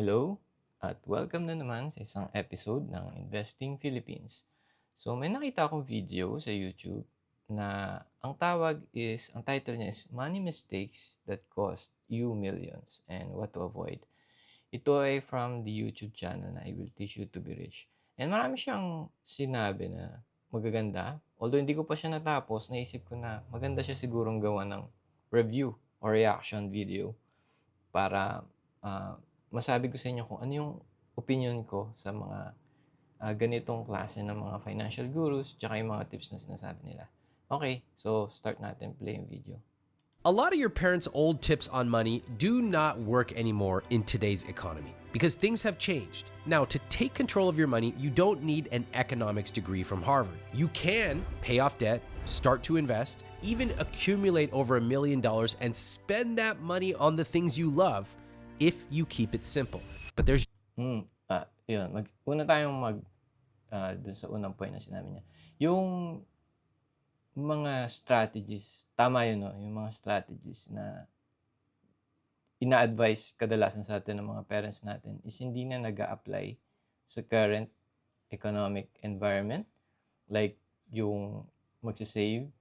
Hello at welcome na naman sa isang episode ng Investing Philippines. So may nakita akong video sa YouTube na ang title niya is Money Mistakes That Cost You Millions and What to Avoid. Ito ay from the YouTube channel na I Will Teach You to Be Rich. And marami siyang sinabi na magaganda. Although hindi ko pa siya natapos, naisip ko na maganda siya sigurong gawa ng review or reaction video para masabi ko sa inyo kung ano yung opinion ko sa mga ganitong klase ng mga financial gurus tsaka yung mga tips na sinasabi nila. Okay, so start natin play yung video. A lot of your parents' old tips on money do not work anymore in today's economy because things have changed. Now, to take control of your money, you don't need an economics degree from Harvard. You can pay off debt, start to invest, even accumulate over $1 million and spend that money on the things you love if you keep it simple. But there's Una tayong dun sa unang point na sinabi niya. Yung mga strategies, tama yun, no? Yung mga strategies na ina-advise kadalasan sa atin ng mga parents natin is hindi na nag-a-apply sa current economic environment. Like yung magsisave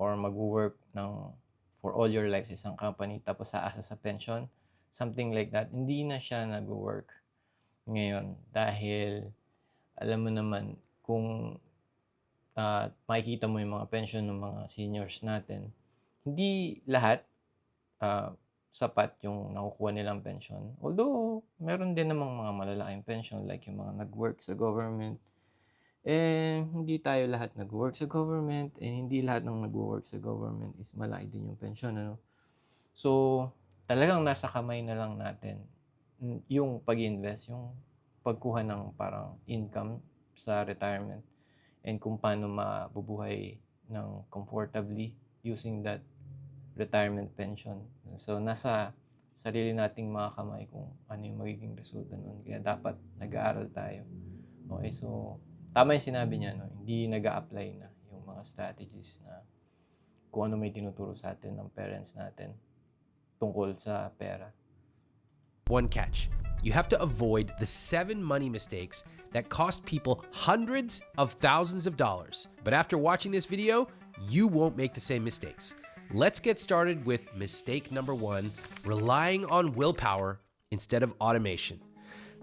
or mag-work for all your life sa isang company tapos aasa sa pension, something like that. Hindi na siya nag-work ngayon dahil alam mo naman kung makikita mo yung mga pension ng mga seniors natin, hindi lahat sapat yung nakukuha nilang pension. Although, meron din namang mga malalaking pension like yung mga nag-work sa government. Hindi tayo lahat nag-work sa government and hindi lahat ng nag-work sa government is malaki din yung pension. Ano? So, talagang nasa kamay na lang natin yung pag-invest, yung pagkuha ng parang income sa retirement and kung paano mabubuhay ng comfortably using that retirement pension. So, nasa sarili nating mga kamay kung ano yung magiging resulta nun. Kaya dapat nag-aaral tayo. Okay, so, tama yung sinabi niya, no? Hindi nag-a-apply na yung mga strategies na kung ano may tinuturo sa atin ng parents natin tungkol sa pera. one catch. You have to avoid the 7 money mistakes that cost people hundreds of thousands of dollars. But after watching this video, you won't make the same mistakes. Let's get started with mistake number 1, relying on willpower instead of automation.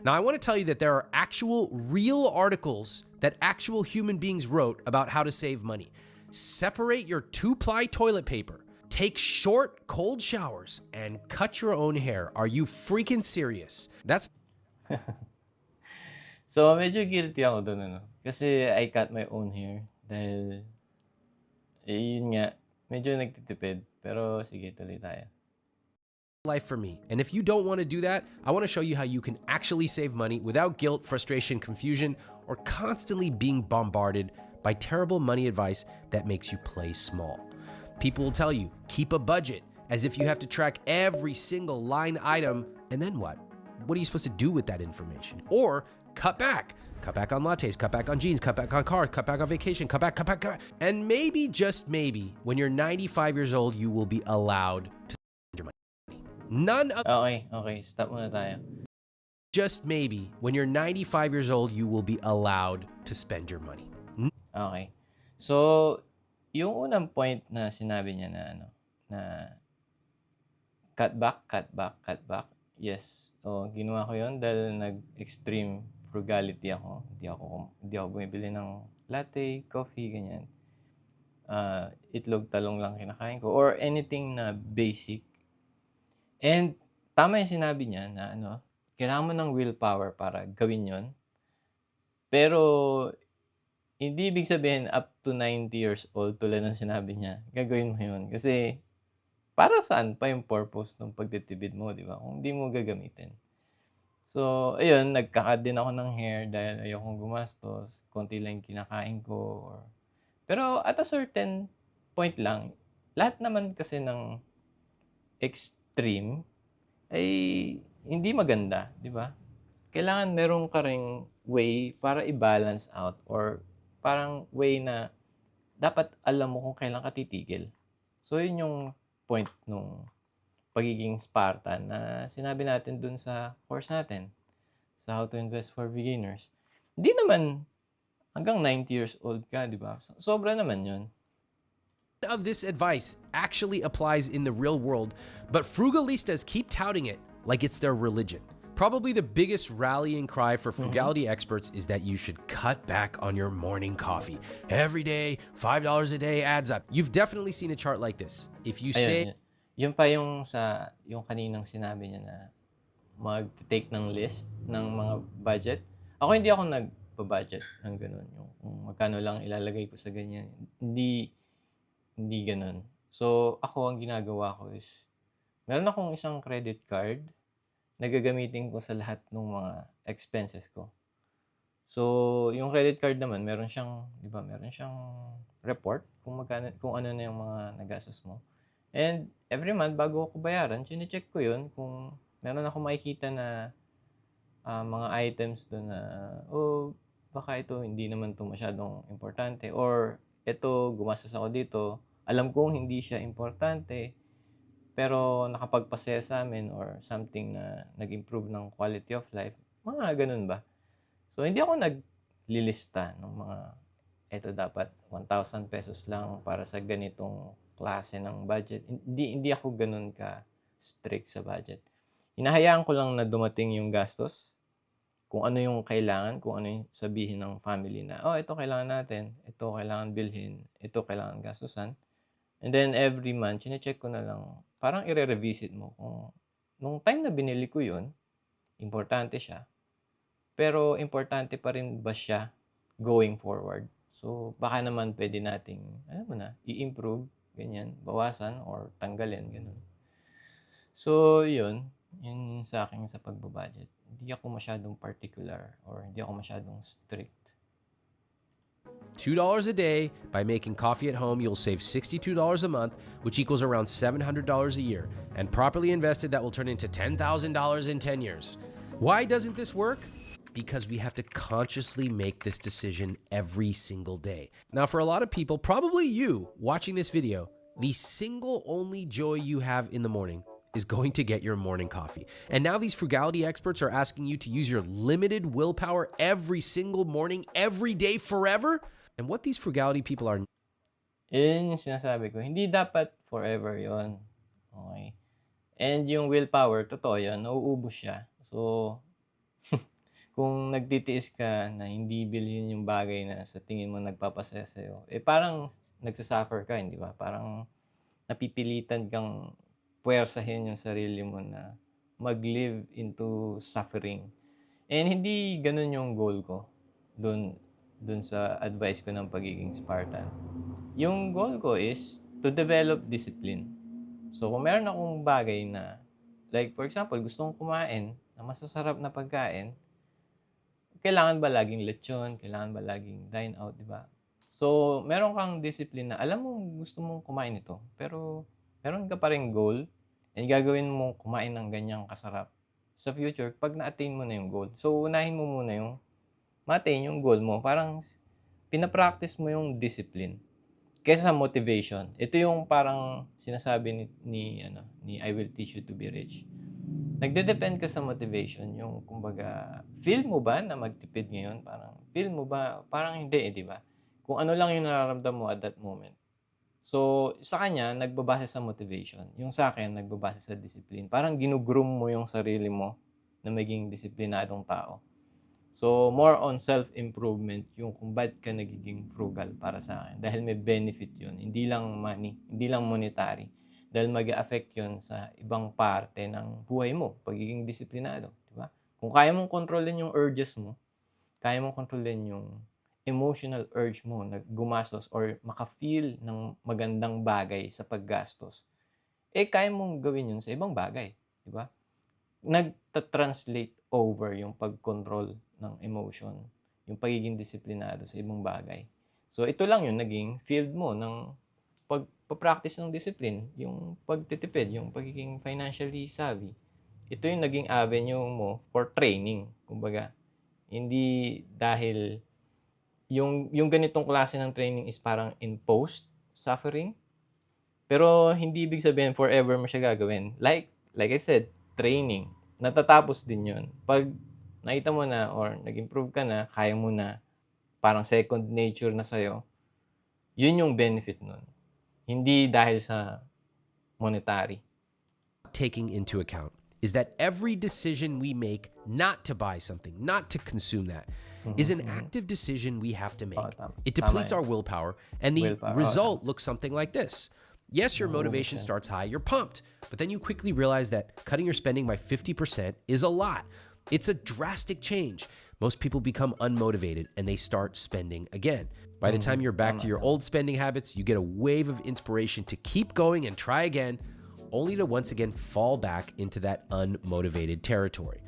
Now, I want to tell you that there are actual real articles that actual human beings wrote about how to save money. Separate your 2-ply toilet paper. Take short, cold showers and cut your own hair. Are you freaking serious? That's So, medyo guilty ako doon, ano? Kasi I cut my own hair dahil, yun nga, medyo nagtitipid. Pero, sige, tuloy tayo. life for me. And if you don't want to do that, I want to show you how you can actually save money without guilt, frustration, confusion, or constantly being bombarded by terrible money advice that makes you play small. People will tell you, keep a budget, as if you have to track every single line item, and then what? What are you supposed to do with that information? Or cut back. Cut back on lattes, cut back on jeans, cut back on cars, cut back on vacation, cut back. And maybe, just maybe, when you're 95 years old, you will be allowed to spend your money. None of Okay. Stop muna tayo. just maybe, when you're 95 years old, you will be allowed to spend your money. Okay. So, yung unang point na sinabi niya na cut back. Yes. So, ginawa ko yon dahil nag-extreme frugality ako. Hindi ako bumibili ng latte, coffee, ganyan. Itlog, talong lang kinakain ko or anything na basic. And tama yung sinabi niya na kailangan mo ng willpower para gawin yon. Pero hindi ibig sabihin up to 90 years old tulad ng sinabi niya, gagawin mo yun. Kasi para saan pa yung purpose ng pagtitipid mo, di ba? Kung hindi mo gagamitin. So, ayun, nagka-cut din ako ng hair dahil ayokong gumastos. Konti lang yung kinakain ko. Pero at a certain point lang, lahat naman kasi ng extreme ay hindi maganda, di ba? Kailangan meron ka ring way para i-balance out or parang way na dapat alam mo kung kailan ka titigil. So, yun yung point nung pagiging Spartan na sinabi natin dun sa course natin. sa How to Invest for Beginners. Hindi naman hanggang 90 years old ka, di ba? Sobra naman yun. Of this advice actually applies in the real world, but frugalistas keep touting it like it's their religion. Probably the biggest rallying cry for frugality experts is that you should cut back on your morning coffee. Every day, $5 a day adds up. You've definitely seen a chart like this. If you say... Ayun, yun pa yung yung kaninang sinabi niya na mag-take ng list ng mga budget. Ako hindi ako nagpa-budget ng ganun. Yung kung magkano lang ilalagay ko sa ganyan. Hindi ganun. So, ako ang ginagawa ko is, meron akong isang credit card na gagamitin ko sa lahat ng mga expenses ko. So, yung credit card naman, meron siyang, di ba, meron siyang report kung magkano, kung ano na yung mga nagastos mo. And every month, bago ako bayaran, chine-check ko yun kung meron ako makikita na mga items doon na, baka ito hindi naman to masyadong importante. Or, ito, gumastos ako dito, alam kong hindi siya importante, pero nakapagpasaya sa amin or something na nag-improve ng quality of life, mga ganun ba? So, hindi ako naglilista ng mga, ito dapat 1,000 pesos lang para sa ganitong klase ng budget. Hindi ako ganun ka strict sa budget. Hinahayaan ko lang na dumating yung gastos, kung ano yung kailangan, kung ano yung sabihin ng family na, ito kailangan natin, ito kailangan bilhin, ito kailangan gastusan. And then every month, chine-check ko na lang, parang i-revisit mo kung nung time na binili ko yun, importante siya. Pero importante pa rin ba siya going forward? So, baka naman pwede nating, alam mo na, i-improve, ganyan, bawasan or tanggalin, ganun. So, yun sa akin sa pagbabudget. Hindi ako masyadong particular or hindi ako masyadong strict. $2 a day. By making coffee at home, you'll save $62 a month, which equals around $700 a year. And properly invested, that will turn into $10,000 in 10 years. Why doesn't this work? Because we have to consciously make this decision every single day. Now, for a lot of people, probably you watching this video, the single only joy you have in the morning is going to get your morning coffee. And now these frugality experts are asking you to use your limited willpower every single morning, every day, forever. And what these frugality people are... Yun yung sinasabi ko. Hindi dapat forever yon. Okay. And yung willpower, totoo yun, nauubos siya. So, kung nagtitiis ka na hindi bilhin yung bagay na sa tingin mo nagpapasaya sa'yo, parang nagsasuffer ka, hindi ba? Parang napipilitan kang puwersahin yung sarili mo na mag-live into suffering. And hindi ganun yung goal ko dun sa advice ko ng pagiging Spartan. Yung goal ko is to develop discipline. So, kung meron akong bagay na, like for example, gusto kong kumain na masasarap na pagkain, kailangan ba laging lechon? Kailangan ba laging dine out, di ba? So, meron kang discipline na alam mo gusto mong kumain ito, pero meron ka pa rin goal and gagawin mo kumain ng ganyang kasarap sa future pag na-attain mo na yung goal. So, unahin mo muna yung ma-attain yung goal mo. Parang pinapractice mo yung discipline kaysa sa motivation. Ito yung parang sinasabi ni I will teach you to be rich. Nagde-depend ka sa motivation. Yung, kumbaga, feel mo ba na magtipid ngayon? Parang, feel mo ba? Parang hindi di ba? Kung ano lang yung nararamdam mo at that moment. So, sa kanya, nagbabase sa motivation. Yung sa akin, nagbabase sa discipline. Parang ginugroom mo yung sarili mo na maging disiplinadong tao. So, more on self-improvement yung kung ba't ka nagiging frugal para sa akin. Dahil may benefit yun. Hindi lang money, hindi lang monetary. Dahil mag-a-affect yun sa ibang parte ng buhay mo, pagiging disiplinado. Diba? Kung kaya mong kontrolin yung urges mo, kaya mong kontrolin yung emotional urge mo na gumastos or maka-feel ng magandang bagay sa paggastos, kaya mong gawin yun sa ibang bagay. Diba? Nagta-translate over yung pag-control ng emotion, yung pagiging disiplinado sa ibang bagay. So, ito lang yung naging field mo ng pagpa-practice ng discipline, yung pagtitipid, yung pagiging financially savvy. Ito yung naging avenue mo for training. Kumbaga, hindi dahil yung ganitong klase ng training is parang imposed suffering, pero hindi ibig sabihin forever mo siya gagawin. Like I said, training. Natatapos din yun. Pag nakita mo na or nag-improve ka na, kaya mo na, parang second nature na sa'yo, yun yung benefit nun. Hindi dahil sa monetary. Taking into account is that every decision we make not to buy something, not to consume that, is an active decision we have to make. Tama. It depletes Tama our willpower, and the Willpower, result looks something like this. Yes, your motivation yan. starts high, you're pumped, but then you quickly realize that cutting your spending by 50% is a lot. It's a drastic change. Most people become unmotivated and they start spending again. By the time you're back to your old spending habits, you get a wave of inspiration to keep going and try again, only to once again fall back into that unmotivated territory.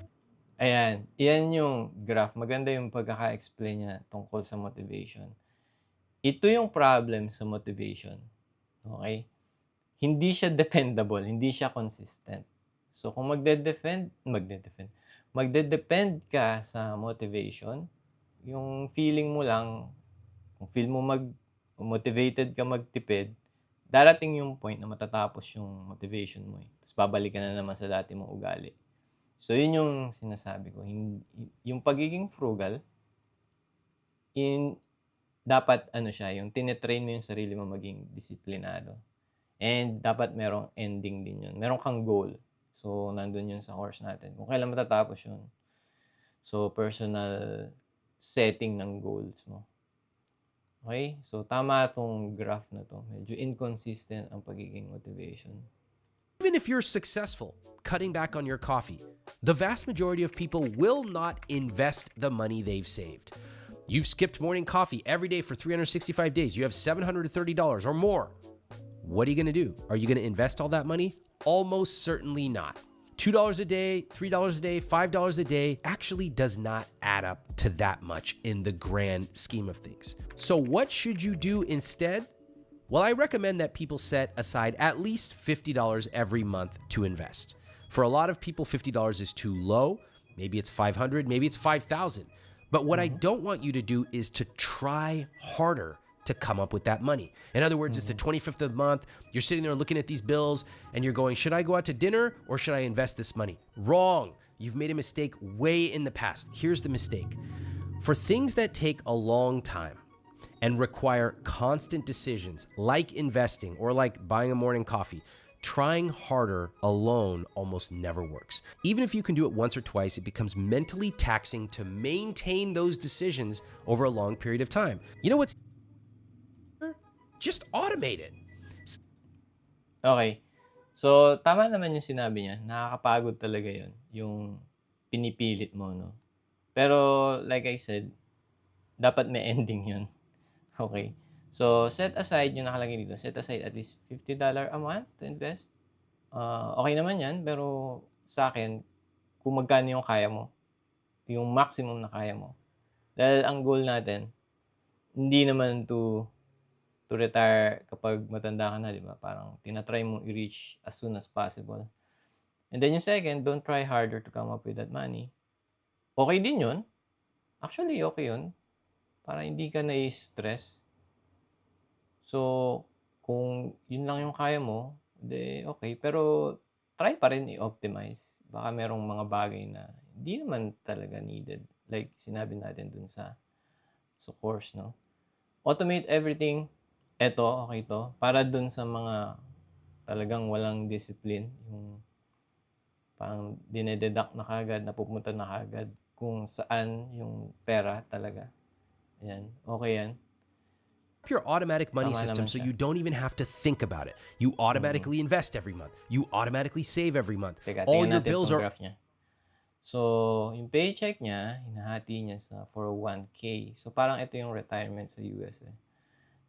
Ayan, iyan yung graph. Maganda yung pagkaka-explain niya tungkol sa motivation. Ito yung problem sa motivation. Okay? Hindi siya dependable, hindi siya consistent. So kung magde-depend ka sa motivation, yung feeling mo lang, kung feel mo motivated ka magtipid, darating yung point na matatapos yung motivation mo. Tapos babalik ka na naman sa dati mong ugali. So yun yung sinasabi ko. Yung pagiging frugal, dapat siya, yung tinetrain mo yung sarili mo maging disiplinado. And dapat merong ending din yun. Meron kang goal. So, nandun yun sa course natin. Kung kailan matatapos yun. So, personal setting ng goals mo. Okay? So, tama itong graph na to. Medyo inconsistent ang pagiging motivation. Even if you're successful cutting back on your coffee, the vast majority of people will not invest the money they've saved. You've skipped morning coffee every day for 365 days. You have $730 or more. What are you going to do? Are you going to invest all that money? Almost certainly not. $2 a day, $3 a day, $5 a day actually does not add up to that much in the grand scheme of things. So what should you do instead? Well, I recommend that people set aside at least $50 every month to invest. For a lot of people, $50 is too low. Maybe it's $500, maybe it's $5,000. But what I don't want you to do is to try harder to come up with that money. In other words, it's the 25th of the month, you're sitting there looking at these bills and you're going, should I go out to dinner or should I invest this money? Wrong. You've made a mistake way in the past. Here's the mistake. For things that take a long time and require constant decisions, like investing or like buying a morning coffee, trying harder alone almost never works. Even if you can do it once or twice, it becomes mentally taxing to maintain those decisions over a long period of time. You know what's just automate it. Okay. So, tama naman yung sinabi niya. Nakakapagod talaga yun. Yung pinipilit mo, no? Pero, like I said, dapat may ending yun. Okay. So, set aside yung nakalagay dito. Set aside at least $50 a month to invest. Okay naman yan. Pero, sa akin, kung magkano yung kaya mo, yung maximum na kaya mo. Dahil ang goal natin, hindi naman to retire kapag matanda ka na, di ba? Parang tinatry mong i-reach as soon as possible. And then yung second, don't try harder to come up with that money. Okay din yun. Actually, okay yun. Para hindi ka na-stress. So, kung yun lang yung kaya mo, de okay. Pero, try pa rin i-optimize. Baka merong mga bagay na hindi naman talaga needed. Like, sinabi natin dun sa course, no? Automate everything. Eto, okay to. Para dun sa mga talagang walang discipline. Yung parang dinededuct na kagad, napupunta na kagad kung saan yung pera talaga. Ayan, okay yan. Your automatic money Tama system naman so siya. you don't even have to think about it. You automatically invest every month. You automatically save every month. Teka, All tingnan your natin bills itong are graph niya. So, yung paycheck niya, hinahati niya sa 401k. So, parang ito yung retirement sa US.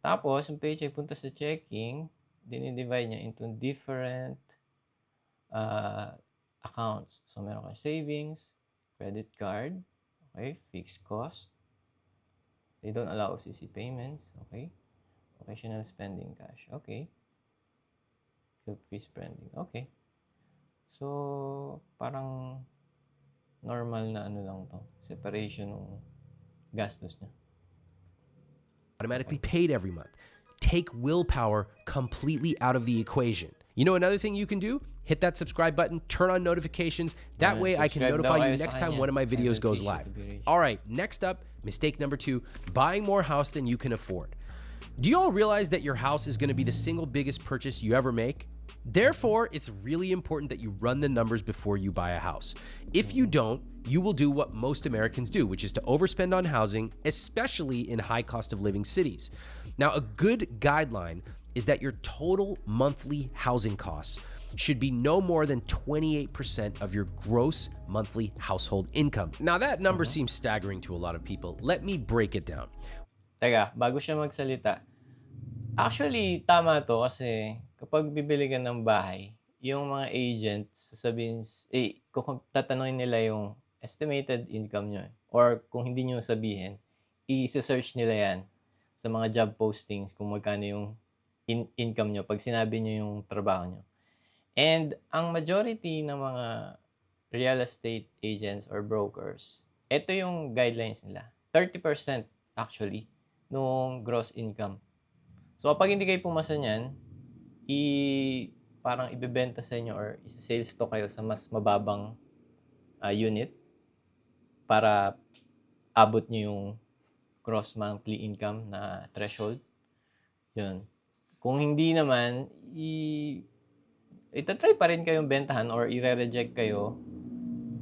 Tapos, yung paycheck punta sa checking, dinidivide niya into different accounts. So, meron kang savings, credit card, okay, fixed cost. They don't allow OCC payments, okay. Occasional spending cash, okay. Free spending, okay. So, parang normal na lang to. Separation ng gastos niya. automatically paid every month. Take willpower completely out of the equation. You know, another thing you can do hit that subscribe button, turn on notifications. That way I can Subscribe daw notify kayo you sa next time kanya. one of my videos Idol goes Fish live. to be rich. All right, next up, mistake number 2, buying more house than you can afford. Do you all realize that your house is going to be the single biggest purchase you ever make? Therefore, it's really important that you run the numbers before you buy a house. If you don't, you will do what most Americans do, which is to overspend on housing, especially in high cost of living cities. Now, a good guideline is that your total monthly housing costs should be no more than 28% of your gross monthly household income. Now, that number seems staggering to a lot of people. Let me break it down. Teka, bago siya magsalita, actually, tama to kasi kapag bibili ka ng bahay, yung mga agents, sasabihin, tatanungin nila yung estimated income nyo. Or kung hindi nyo sabihin, i-search nila yan sa mga job postings kung magkano yung income nyo pag sinabi nyo yung trabaho nyo. And ang majority ng mga real estate agents or brokers, ito yung guidelines nila. 30% actually nung gross income. So kapag hindi kayo pumasa niyan, parang ibebenta sa inyo or isa-sales to kayo sa mas mababang unit para abot nyo yung gross monthly income na threshold. Yun. Kung hindi naman, itatry pa rin kayong bentahan or i-reject kayo.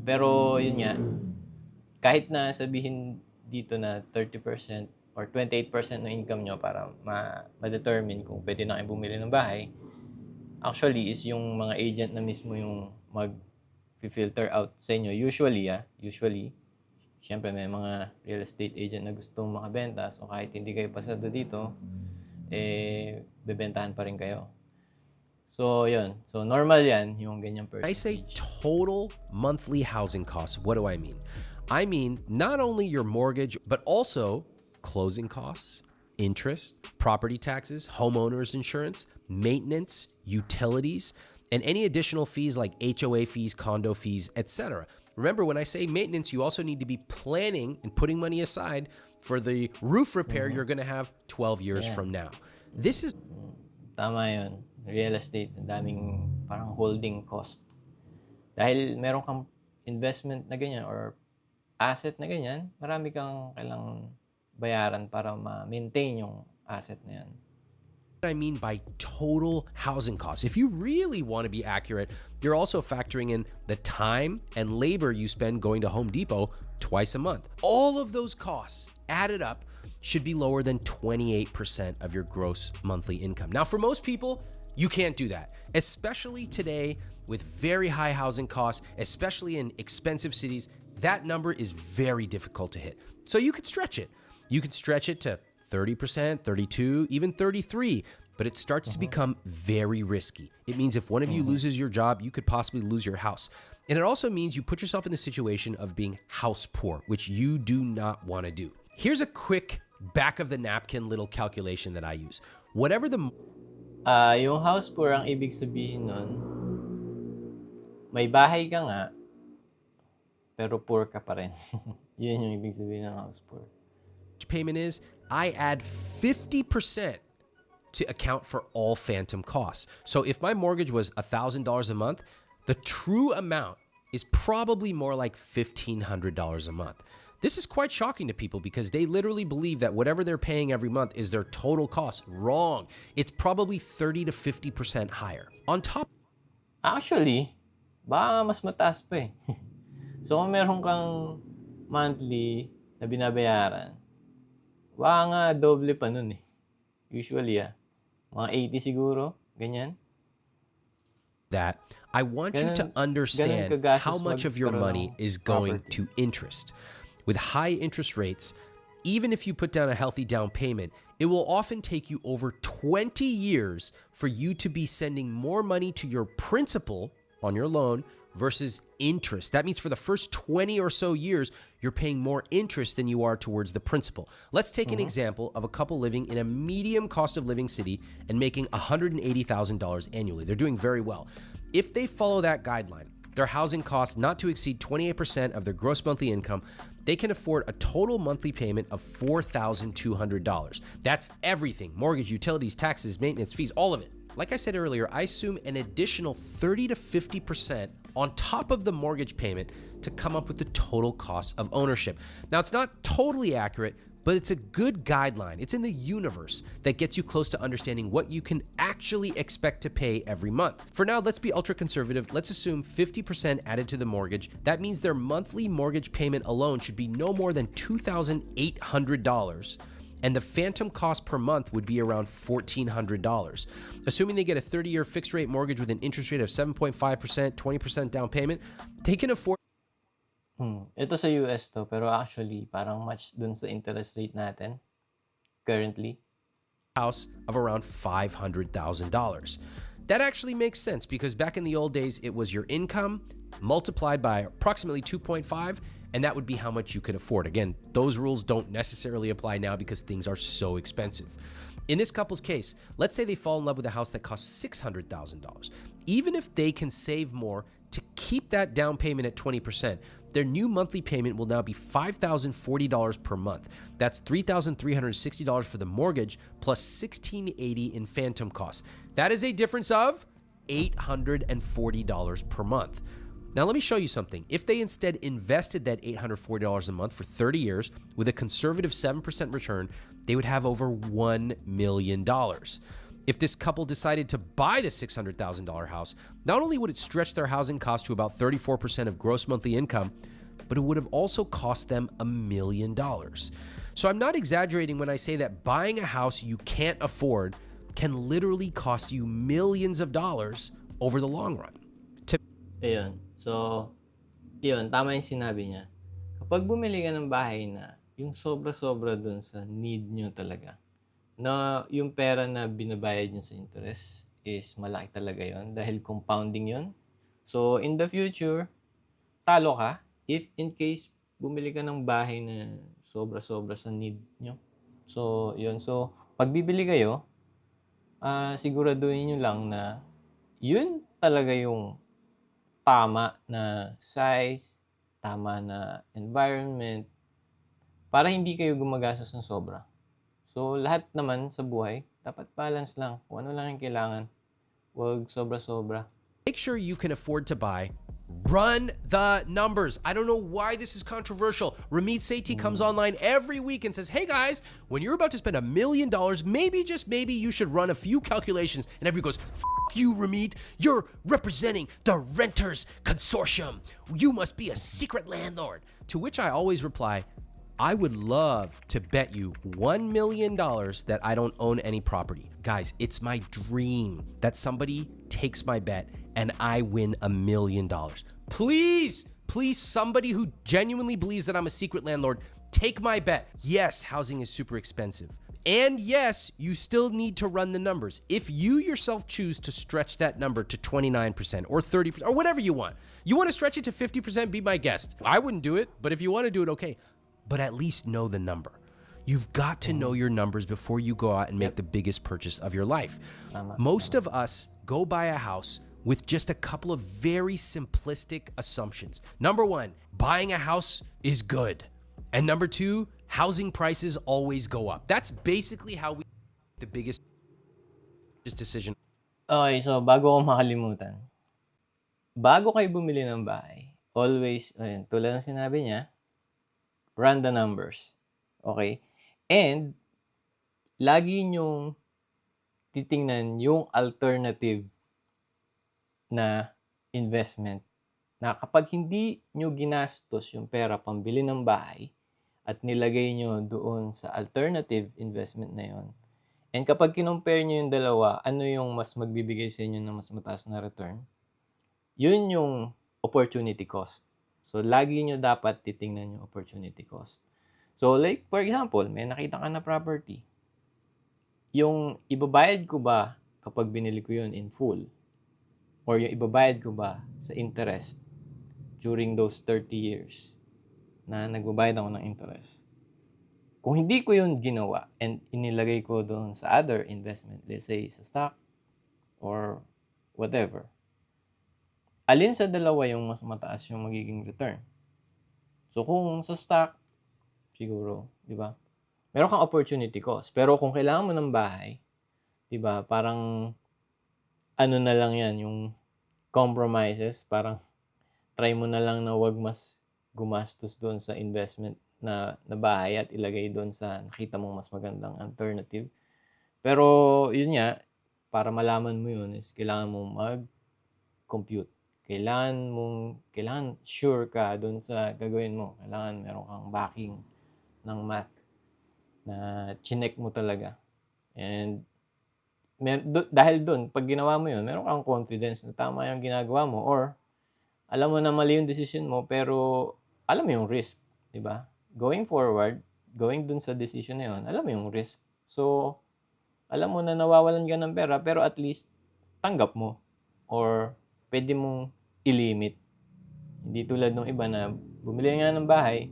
Pero yun nga, kahit na sabihin dito na 30% or 28% ng income nyo para ma-determine kung pwede na kayo bumili ng bahay, actually is yung mga agent na mismo yung mag-filter out sa inyo. Usually, syempre may mga real estate agent na gustong makabenta, so kahit hindi kayo pasado dito, bebentahan pa rin kayo. So, yun. So, normal yan, yung ganyang percentage. I say total monthly housing costs. What do I mean? I mean not only your mortgage, but also closing costs, interest, property taxes, homeowners insurance, maintenance, utilities, and any additional fees like HOA fees, condo fees, etc. Remember, when I say maintenance, you also need to be planning and putting money aside for the roof repair you're going to have 12 years from now. This is... Tama yun. Real estate, ang daming parang holding cost. Dahil meron kang investment na ganyan or asset na ganyan, marami kang kailangang bayaran para ma-maintain yung asset na yan. What I mean by total housing costs. If you really want to be accurate, you're also factoring in the time and labor you spend going to Home Depot twice a month. All of those costs added up should be lower than 28% of your gross monthly income. Now, for most people, you can't do that, especially today with very high housing costs, especially in expensive cities. That number is very difficult to hit. So you could stretch it. You could stretch it to 30%, 32, even 33, but it starts to become very risky. It means if one of you loses your job, you could possibly lose your house. And it also means you put yourself in the situation of being house poor, which you do not want to do. Here's a quick back of the napkin little calculation that I use. Whatever the... Yung house poor, ang ibig sabihin nun, may bahay ka nga, pero poor ka pa rin. Yun yung ibig sabihin ng house poor. Payment is, I add 50% to account for all phantom costs. So if my mortgage was $1,000 a month, the true amount is probably more like $1,500 a month. This is quite shocking to people because they literally believe that whatever they're paying every month is their total cost. Wrong. It's probably 30 to 50% higher. On top... Actually, baka mas mataas pa eh. So kung meron kang monthly na binabayaran, baka nga doble pa nun eh. Usually mga 80 siguro, ganyan. That I want you to understand how much of your money is going to interest. With high interest rates, even if you put down a healthy down payment, it will often take you over 20 years for you to be sending more money to your principal on your loan versus interest. That means for the first 20 or so years, you're paying more interest than you are towards the principal. Let's take an example of a couple living in a medium cost of living city and making $180,000 annually. They're doing very well. If they follow that guideline, their housing costs not to exceed 28% of their gross monthly income, they can afford a total monthly payment of $4,200. That's everything: mortgage, utilities, taxes, maintenance, fees, all of it. Like I said earlier, I assume an additional 30 to 50% on top of the mortgage payment to come up with the total cost of ownership. Now, it's not totally accurate, but it's a good guideline. It's in the universe that gets you close to understanding what you can actually expect to pay every month. For now, let's be ultra conservative. Let's assume 50% added to the mortgage. That means their monthly mortgage payment alone should be no more than $2,800. And the phantom cost per month would be around $1,400. Assuming they get a 30-year fixed rate mortgage with an interest rate of 7.5%, 20% down payment, they can afford Ito sa US to, pero actually, parang match dun sa interest rate natin currently. house of around $500,000. That actually makes sense because back in the old days, it was your income multiplied by approximately 2.5, and that would be how much you could afford. Again, those rules don't necessarily apply now because things are so expensive. In this couple's case, let's say they fall in love with a house that costs $600,000. Even if they can save more to keep that down payment at 20%, their new monthly payment will now be $5,040 per month. That's $3,360 for the mortgage plus $1,680 in phantom costs. That is a difference of $840 per month. Now, let me show you something. If they instead invested that $840 a month for 30 years with a conservative 7% return, they would have over $1 million. If this couple decided to buy the $600,000 house, not only would it stretch their housing cost to about 34% of gross monthly income, but it would have also cost them $1 million. So I'm not exaggerating when I say that buying a house you can't afford can literally cost you millions of dollars over the long run. Ayun. So, yun, tama yung sinabi niya. Kapag bumili ka ng bahay na yung sobra-sobra dun sa need nyo talaga, na yung pera na binabayad nyo sa interest is malaki talaga yon dahil compounding yon. So, in the future, talo ka if in case bumili ka ng bahay na sobra-sobra sa need nyo. So, yun. So, pag bibili kayo, siguraduhin nyo lang na yun talaga yung tama na size, tama na environment, para hindi kayo gumagastos ng sobra. So, lahat naman sa buhay, dapat balance lang. Kung ano lang yung kailangan. Huwag sobra-sobra. Make sure you can afford to buy. Run the numbers. I don't know why this is controversial. Ramit Sethi comes online every week and says, hey guys, when you're about to spend $1 million, maybe, just maybe, you should run a few calculations. And everybody goes, you, Ramit. You're representing the renters consortium. You must be a secret landlord. To which I always reply, I would love to bet you $1 million that I don't own any property. Guys, it's my dream that somebody takes my bet and I win $1 million. Please, somebody who genuinely believes that I'm a secret landlord, take my bet. Yes, housing is super expensive. And yes, you still need to run the numbers. If you yourself choose to stretch that number to 29% or 30% or whatever you want to stretch it to 50%, be my guest. I wouldn't do it, but if you want to do it, okay. But at least know the number. You've got to know your numbers before you go out and make the biggest purchase of your life. Most of us go buy a house with just a couple of very simplistic assumptions. Number one, buying a house is good. And number two, housing prices always go up. That's basically how we make the biggest decision. Okay, so bago ko makalimutan, bago kayo bumili ng bahay, always, ayun, tulad ng sinabi niya, run the numbers. Okay? And, lagi nyong titingnan yung alternative na investment na kapag hindi nyo ginastos yung pera pambili ng bahay at nilagay nyo doon sa alternative investment na yon, and kapag kinompare nyo yung dalawa, ano yung mas magbibigay sa inyo ng mas mataas na return? Yun yung opportunity cost. So, lagi nyo dapat titingnan yung opportunity cost. So, like, for example, may nakita ka na property. Yung ibabayad ko ba kapag binili ko yun in full? Or yung ibabayad ko ba sa interest during those 30 years na nagbabayad ako ng interest? Kung hindi ko yun ginawa and inilagay ko doon sa other investment, let's say sa stock or whatever, alin sa dalawa yung mas mataas yung magiging return? So, kung sa stock, siguro, di ba? Meron kang opportunity cost. Pero kung kailangan mo ng bahay, di ba, parang ano na lang yan, yung compromises, parang try mo na lang na wag mas gumastos doon sa investment na bahay at ilagay doon sa nakita mong mas magandang alternative. Pero yun nga, para malaman mo yun is kailangan mong mag-compute. Kailangan sure ka doon sa gagawin mo. Kailangan meron kang backing ng math na chinek mo talaga. And dahil doon, pag ginawa mo yun, meron kang confidence na tama yung ginagawa mo, or alam mo na mali yung decision mo, pero alam mo yung risk, di ba? Going forward, going dun sa decision na yun, alam mo yung risk. So, alam mo na nawawalan ka ng pera, pero at least, tanggap mo. Or, pwede mong i-limit. Hindi tulad ng iba na bumili nga ng bahay,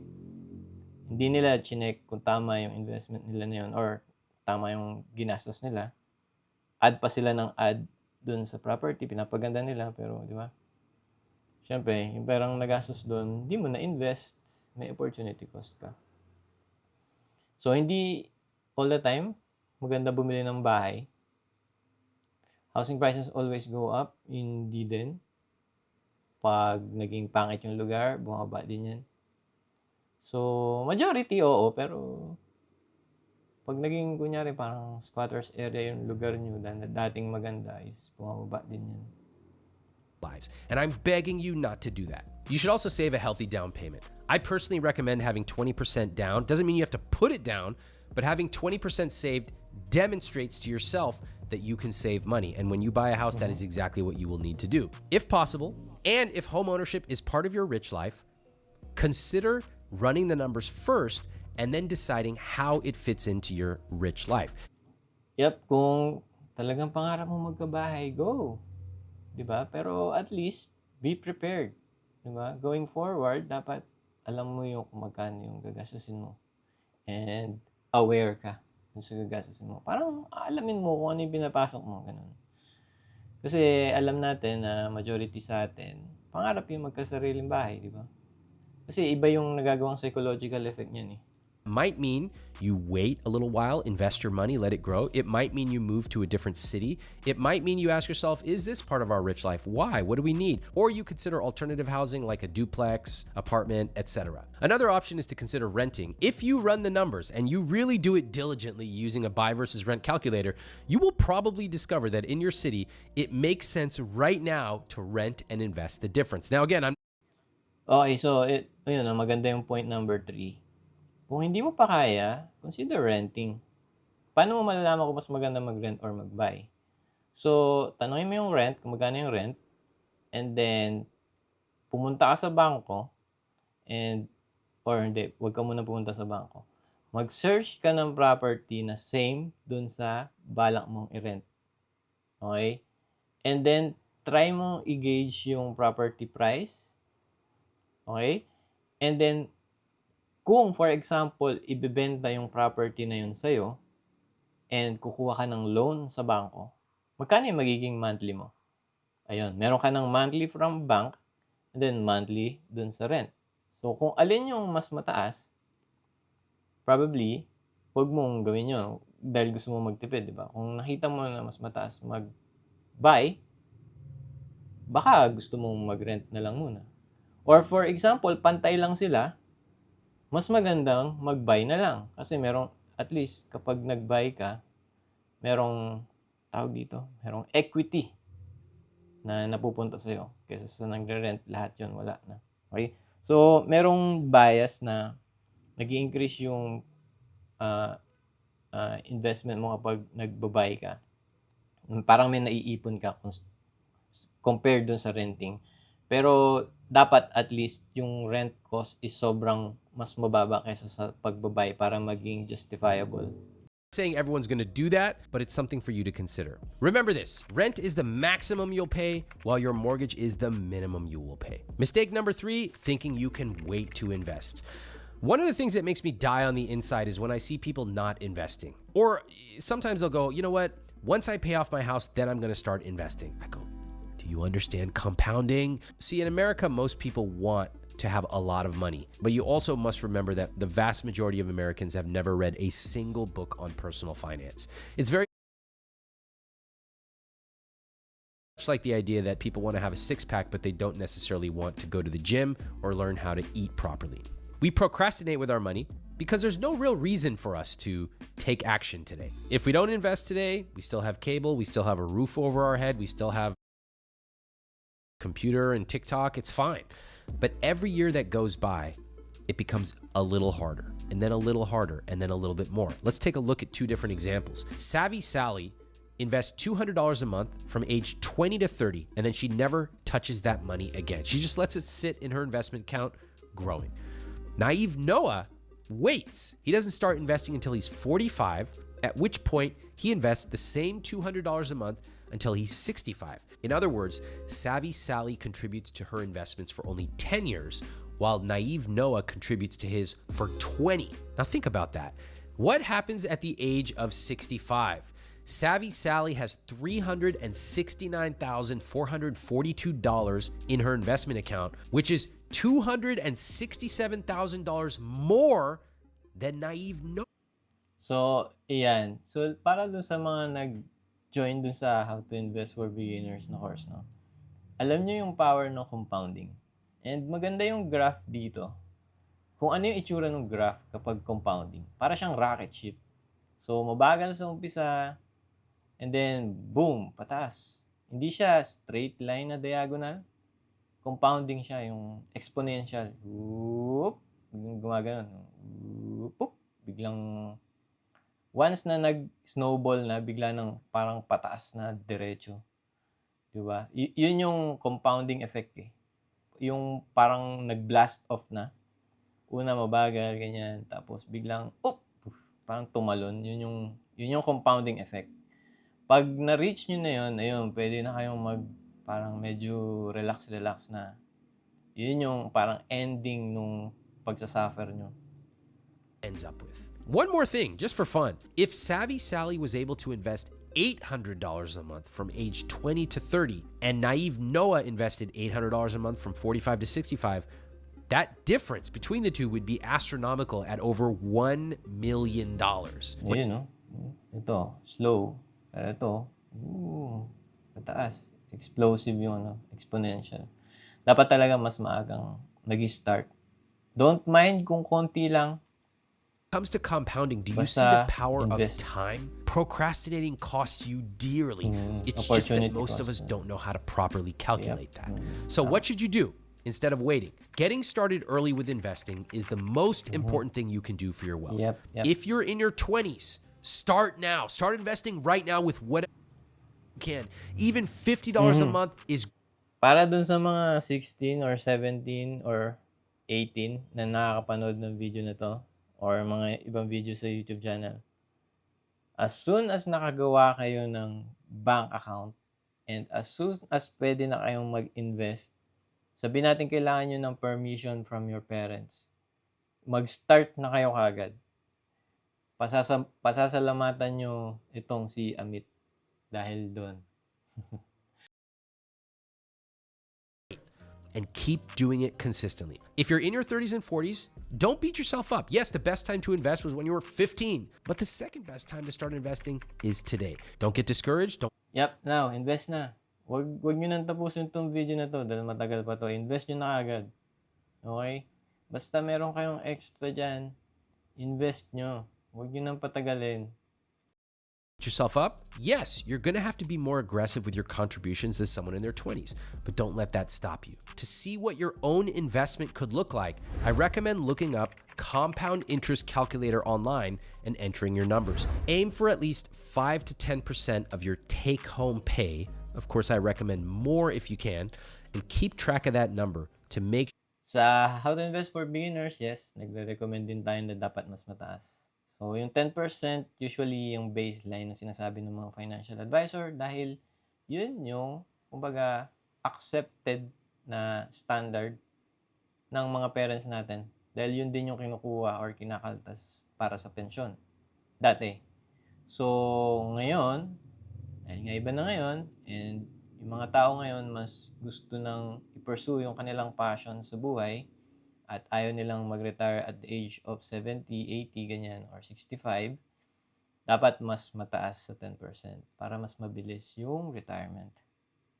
hindi nila chinek kung tama yung investment nila na yun, or tama yung ginastos nila. Add pa sila ng add dun sa property, pinapaganda nila, pero di ba? Siyempre, yung perang nagastos doon, hindi mo na-invest, may opportunity cost ka. So, hindi all the time maganda bumili ng bahay. Housing prices always go up, hindi din. Pag naging pangit yung lugar, bumaba din yan. So, majority, oo, pero pag naging, kunyari, parang squatters area yung lugar nyo, dating maganda, is bumaba din yan. Lives. And I'm begging you not to do that. You should also save a healthy down payment. I personally recommend having 20% down. Doesn't mean you have to put it down, but having 20% saved demonstrates to yourself that you can save money. And when you buy a house, that is exactly what you will need to do. If possible, and if home ownership is part of your rich life, consider running the numbers first and then deciding how it fits into your rich life. Yep, kung talagang pangarap mo magkabahay, go. 'Di ba? Pero at least be prepared, 'di ba? Going forward, dapat alam mo yung kung magkano yung gagastusin mo. And aware ka dun sa gagastusin mo. Parang alamin mo kung ano yung pinapasok mo, ganun. Kasi alam natin na majority sa atin, pangarap yung magkasariling bahay, 'di ba? Kasi iba yung nagagawang psychological effect niyan eh. Might mean you wait a little while, invest your money, let it grow. It might mean you move to a different city. It might mean you ask yourself, is this part of our rich life? Why? What do we need? Or you consider alternative housing like a duplex, apartment, etc. Another option is to consider renting. If you run the numbers and you really do it diligently using a buy versus rent calculator, you will probably discover that in your city, it makes sense right now to rent and invest the difference. Now, again, Okay, so ayun, maganda yung point number 3. Kung hindi mo pa kaya, consider renting. Paano mo malalaman kung mas maganda mag-rent or mag-buy? So, tanongin mo yung rent, kung magkano yung rent, and then, pumunta ka sa bangko, or hindi, huwag ka muna pumunta sa bangko. Mag-search ka ng property na same dun sa balak mong i-rent. Okay? And then, try mo i-gauge yung property price. Okay? And then, kung, for example, ibebenta yung property na yun sa'yo, and kukuha ka ng loan sa bangko, magkano yung magiging monthly mo? Ayun, meron ka ng monthly from bank, and then monthly dun sa rent. So, kung alin yung mas mataas, probably, huwag mong gawin yun dahil gusto mo magtipid, di ba? Kung nakita mo na mas mataas mag-buy, baka gusto mong mag-rent na lang muna. Or for example, pantay lang sila, mas magandang mag-buy na lang. Kasi merong, at least, kapag nag-buy ka, merong, merong equity na napupunta sa'yo. Kesa sa nagre-rent, lahat yun, wala na. Okay? So, merong bias na nag-i-increase yung investment mo kapag nag-buy ka. Parang may naiipon ka compared dun sa renting. Pero, dapat at least yung rent cost is sobrang mas mababa kaysa sa pagbabay para maging justifiable. Saying everyone's going to do that, but it's something for you to consider. Remember this, rent is the maximum you'll pay while your mortgage is the minimum you will pay. Mistake number 3, thinking you can wait to invest. One of the things that makes me die on the inside is when I see people not investing. Or sometimes they'll go, you know what, once I pay off my house, then I'm going to start investing. I go, do you understand compounding? See, in America, most people want to have a lot of money, but you also must remember that the vast majority of Americans have never read a single book on personal finance. It's very like the idea that people want to have a six-pack, but they don't necessarily want to go to the gym or learn how to eat properly. We procrastinate with our money because there's no real reason for us to take action today. If we don't invest today, we still have cable, we still have a roof over our head, we still have computer and TikTok, it's fine. But every year that goes by, it becomes a little harder, and then a little harder, and then a little bit more. Let's take a look at two different examples. Savvy Sally invests $200 a month from age 20 to 30, and then she never touches that money again. She just lets it sit in her investment account, growing. Naive Noah waits. He doesn't start investing until he's 45, at which point he invests the same $200 a month until he's 65. In other words, Savvy Sally contributes to her investments for only 10 years, while Naive Noah contributes to his for 20. Now think about that. What happens at the age of 65? Savvy Sally has $369,442 in her investment account, which is $267,000 more than Naive Noah. So, iyan. So, para dun sa mga nag-join dun sa How to Invest for Beginners na course, no? Alam nyo yung power ng compounding. And maganda yung graph dito. Kung ano yung itsura ng graph kapag compounding. Para siyang rocket ship. So, mabagal sa umpisa, and then, boom, pataas. Hindi siya straight line na diagonal. Compounding siya, yung exponential. Whoop, gumagano. Whoop, biglang, once na nag-snowball na, bigla ng parang pataas na diretso. Diba? Yun yung compounding effect eh. Yung parang nag-blast off na. Una mabagal, ganyan. Tapos biglang, parang tumalon. Yun yung compounding effect. Pag na-reach nyo na yun, ayun, pwede na kayong parang medyo relax na. Yun yung parang ending nung pagsasuffer nyo. Ends up with. One more thing, just for fun. If Savvy Sally was able to invest $800 a month from age 20 to 30, and Naive Noah invested $800 a month from 45 to 65, that difference between the two would be astronomical at over $1 million. Yun, no? Ito, slow. Pero ito, mataas. Explosive yung exponential. Dapat talaga mas maagang nag-start. Don't mind kung konti lang. Comes to compounding, do you see Basta the power invest. of time? Procrastinating costs you dearly. It's just that most of us don't know how to properly calculate that. So what should you do instead of waiting? Getting started early with investing is the most important thing you can do for your wealth. Yep. If you're in your 20s, start now. Start investing right now with whatever you can. Even $50 a month is Para dun sa mga 16 or 17 or 18 na nakakapanood ng video na to or mga ibang video sa YouTube channel, as soon as nakagawa kayo ng bank account and as soon as pwede na kayong mag-invest, sabihin natin kailangan nyo ng permission from your parents, mag-start na kayo kagad. Pasasalamatan nyo itong si Amit dahil doon. and keep doing it consistently. If you're in your 30s and 40s, don't beat yourself up. Yes, the best time to invest was when you were 15, but the second best time to start investing is today. Don't get discouraged. Yep, now, invest na. Wag nyo nang tapusin itong video na to dahil matagal pa to. Invest nyo na agad. Okay? Basta meron kayong extra dyan, invest nyo. Wag nyo nang patagalin. Yourself up? Yes, you're going to have to be more aggressive with your contributions than someone in their 20s, but don't let that stop you. To see what your own investment could look like, I recommend looking up Compound Interest Calculator online and entering your numbers. Aim for at least 5 to 10% of your take-home pay. Of course, I recommend more if you can, and keep track of that number to make Sa How to Invest for Beginners, yes, nagre-recommend din tayo na dapat mas mataas. So, yung 10% usually yung baseline na sinasabi ng mga financial advisor dahil yun yung, kumbaga, accepted na standard ng mga parents natin. Dahil yun din yung kinukuha or kinakaltas para sa pensyon. Dati. So, ngayon, dahil nga iba na ngayon, and yung mga tao ngayon mas gusto nang i-pursue yung kanilang passion sa buhay, at ayaw nilang mag-retire at the age of 70, 80, ganyan, or 65, dapat mas mataas sa 10% para mas mabilis yung retirement.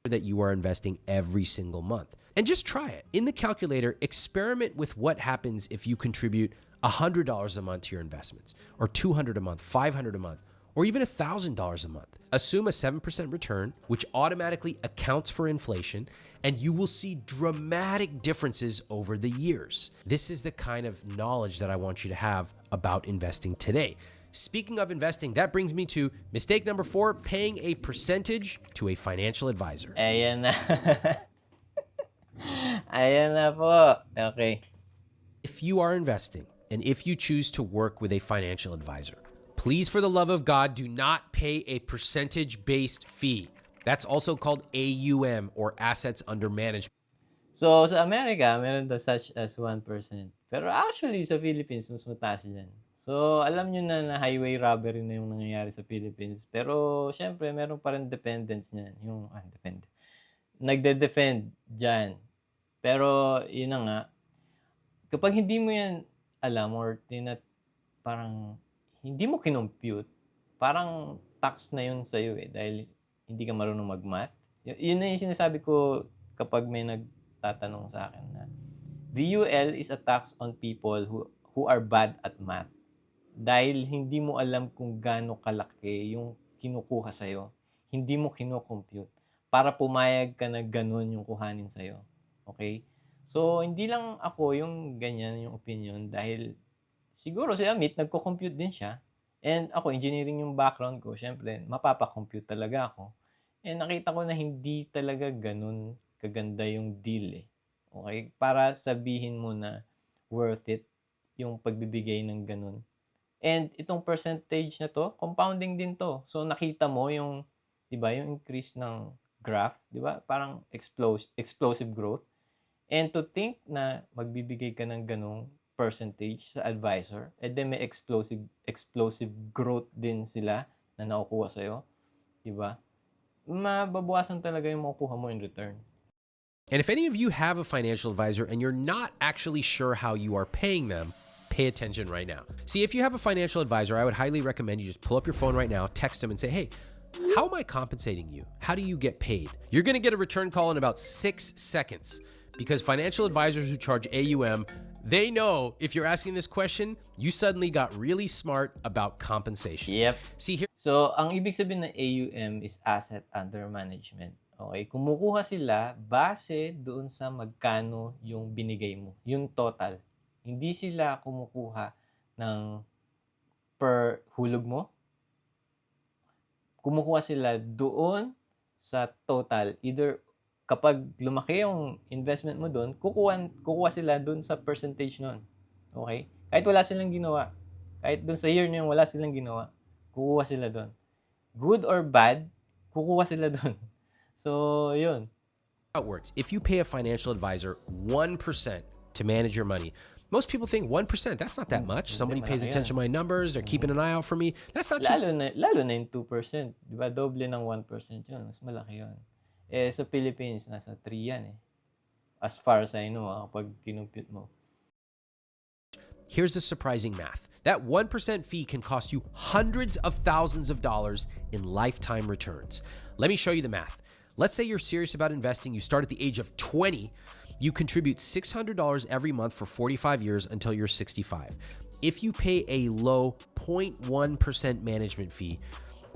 that you are investing every single month. And just try it. In the calculator, experiment with what happens if you contribute $100 a month to your investments, or $200 a month, $500 a month, or even $1,000 a month. Assume a 7% return, which automatically accounts for inflation, and you will see dramatic differences over the years. This is the kind of knowledge that I want you to have about investing today. Speaking of investing, that brings me to mistake number 4, paying a percentage to a financial advisor. Ayan na. Ayan na po. Okay. If you are investing and if you choose to work with a financial advisor, please, for the love of God, do not pay a percentage-based fee. That's also called AUM, or assets under management. So, sa Amerika, meron daw such as 1%. Pero actually, sa Philippines, mas mataas yan. So, alam nyo na highway robbery na yung nangyayari sa Philippines. Pero, syempre, meron pa rin dependents niyan. Nagde-defend dyan. Pero, yun na nga. Kapag hindi mo yan alam or parang hindi mo kinompute, parang tax na yun sa'yo dahil hindi ka marunong mag-math. Yun na yung sinasabi ko kapag may nagtatanong sa akin na VUL is a tax on people who are bad at math. Dahil hindi mo alam kung gaano kalaki yung kinukuha sa'yo. Hindi mo kinocompute para pumayag ka na ganun yung kuhanin sa'yo. Okay? So, hindi lang ako yung ganyan yung opinion dahil siguro si Amit, nagko-compute din siya. And ako, engineering yung background ko. Siyempre, mapapakompute talaga ako. And nakita ko na hindi talaga ganun kaganda yung deal Okay? Para sabihin mo na worth it yung pagbibigay ng ganun. And itong percentage na to, compounding din to. So, nakita mo yung, di ba, yung increase ng graph, di ba? Parang explosive growth. And to think na magbibigay ka ng ganong percentage sa advisor, and then may explosive growth din sila na nakukuha sa'yo, di ba? Mababawasan talaga yung makukuha mo in return. And if any of you have a financial advisor and you're not actually sure how you are paying them, pay attention right now. See, if you have a financial advisor, I would highly recommend you just pull up your phone right now, text them and say, hey, how am I compensating you? How do you get paid? You're going to get a return call in about 6 seconds because financial advisors who charge AUM, they know if you're asking this question, you suddenly got really smart about compensation. Yep. See here. So, ang ibig sabihin ng AUM is asset under management. Okay? Kumukuha sila base doon sa magkano yung binigay mo, yung total. Hindi sila kumukuha ng per hulog mo. Kumukuha sila doon sa total. Either kapag lumaki yung investment mo doon, kukuha sila doon sa percentage noon. Okay? Kahit wala silang ginawa. Kahit doon sa year na yun, wala silang ginawa. Kukuha sila doon. Good or bad, kukuha sila doon. So, yun. How it works. If you pay a financial advisor 1% to manage your money, most people think 1%, that's not that much. Somebody pays attention to my numbers, they're keeping an eye out for me. That's not too... Lalo na yung 2%. Di ba? Doble ng 1% yun. Mas malaki yun. Sa Philippines, nasa 3 yan As far as I know, kapag kinumpute mo. Here's the surprising math. That 1% fee can cost you hundreds of thousands of dollars in lifetime returns. Let me show you the math. Let's say you're serious about investing. You start at the age of 20. You contribute $600 every month for 45 years until you're 65. If you pay a low 0.1% management fee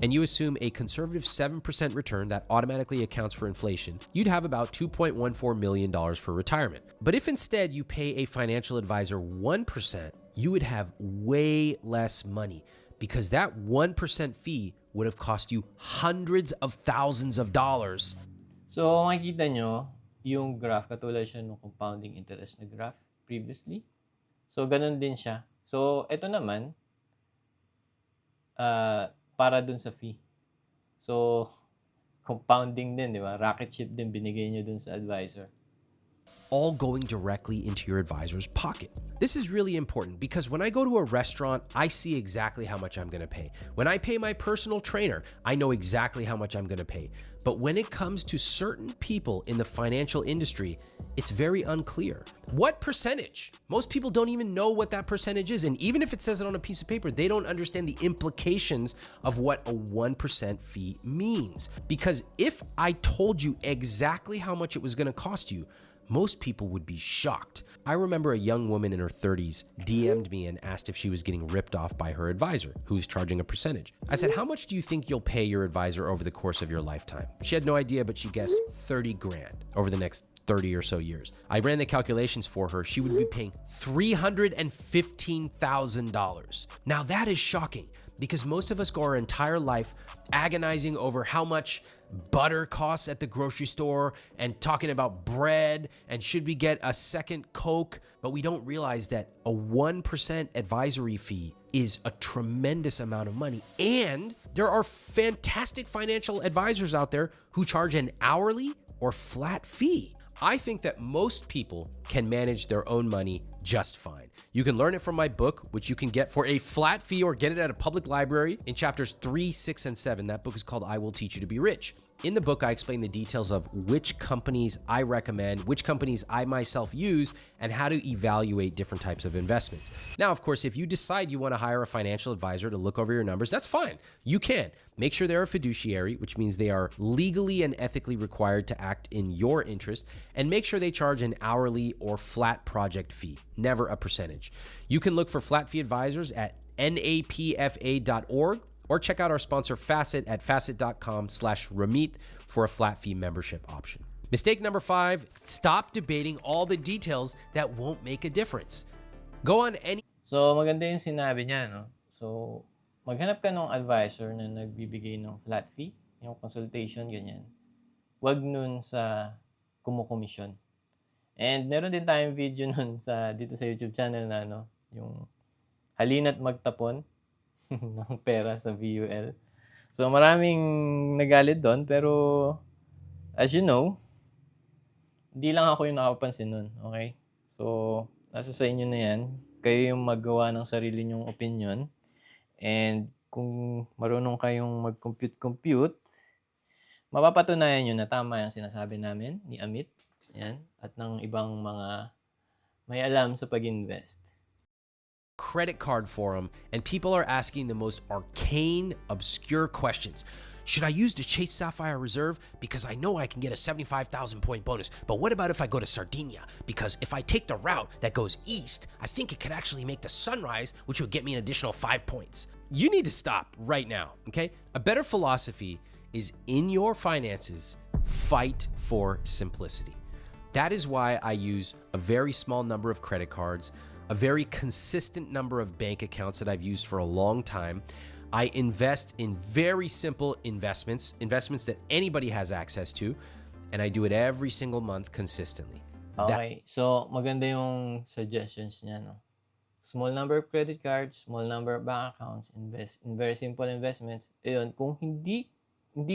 and you assume a conservative 7% return that automatically accounts for inflation, you'd have about $2.14 million for retirement. But if instead you pay a financial advisor 1%, you would have way less money because that 1% fee would have cost you hundreds of thousands of dollars. So, makikita nyo, yung graph, katulad siya ng compounding interest na graph previously. So, ganun din siya. So, ito naman, para dun sa fee. So, compounding din, di ba? Rocket ship din binigay nyo dun sa advisor. All going directly into your advisor's pocket. This is really important because when I go to a restaurant, I see exactly how much I'm going to pay. When I pay my personal trainer, I know exactly how much I'm going to pay. But when it comes to certain people in the financial industry, it's very unclear. What percentage? Most people don't even know what that percentage is. And even if it says it on a piece of paper, they don't understand the implications of what a 1% fee means. Because if I told you exactly how much it was going to cost you, most people would be shocked. I remember a young woman in her 30s DM'd me and asked if she was getting ripped off by her advisor, who's charging a percentage. I said, how much do you think you'll pay your advisor over the course of your lifetime? She had no idea, but she guessed 30 grand over the next 30 or so years. I ran the calculations for her. She would be paying $315,000. Now that is shocking because most of us go our entire life agonizing over how much butter costs at the grocery store and talking about bread and should we get a second Coke, but we don't realize that a 1% advisory fee is a tremendous amount of money. And there are fantastic financial advisors out there who charge an hourly or flat fee. I think that most people can manage their own money just fine. You can learn it from my book, which you can get for a flat fee or get it at a public library in chapters 3, 6, and 7. That book is called I Will Teach You to Be Rich. In the book, I explain the details of which companies I recommend, which companies I myself use, and how to evaluate different types of investments. Now, of course, if you decide you want to hire a financial advisor to look over your numbers, that's fine. You can. Make sure they're a fiduciary, which means they are legally and ethically required to act in your interest, and make sure they charge an hourly or flat project fee, never a percentage. You can look for flat fee advisors at napfa.org or check out our sponsor Facet at facet.com/Ramit for a flat fee membership option. Mistake number 5, stop debating all the details that won't make a difference. Go on any... So, maganda yung sinabi niya, no? So, maghanap ka ng advisor na nagbibigay ng flat fee, yung consultation, ganyan. Wag nun sa kumukomisyon. And meron din tayong video nun dito sa YouTube channel na, no? Yung halina't magtapon ng pera sa VUL. So, maraming nagalit doon, pero as you know, hindi lang ako yung nakapansin nun, okay? So, nasa sa inyo na yan. Kayo yung maggawa ng sarili nyong opinion. And kung marunong kayong mag-compute, mapapatunayan nyo na tama yung sinasabi namin ni Amit yan, at ng ibang mga may alam sa pag-invest. credit card forum and people are asking the most arcane, obscure questions. Should I use the Chase Sapphire Reserve? Because I know I can get a 75,000 point bonus. But what about if I go to Sardinia? Because if I take the route that goes east, I think it could actually make the sunrise, which would get me an additional 5 points. You need to stop right now, okay? A better philosophy is in your finances, fight for simplicity. That is why I use a very small number of credit cards, a very consistent number of bank accounts that I've used for a long time. I invest in very simple investments that anybody has access to, and I do it every single month consistently. Okay, so maganda yung suggestions niya, no? Small number of credit cards, small number of bank accounts, invest in very simple investments. Ayun, kung hindi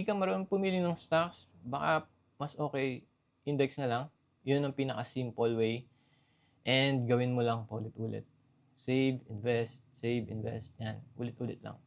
ka marunong pumili ng stocks, baka mas okay, index na lang. Yun ang pinaka-simple way. And gawin mo lang paulit-ulit. Save, invest, yan. Ulit-ulit lang.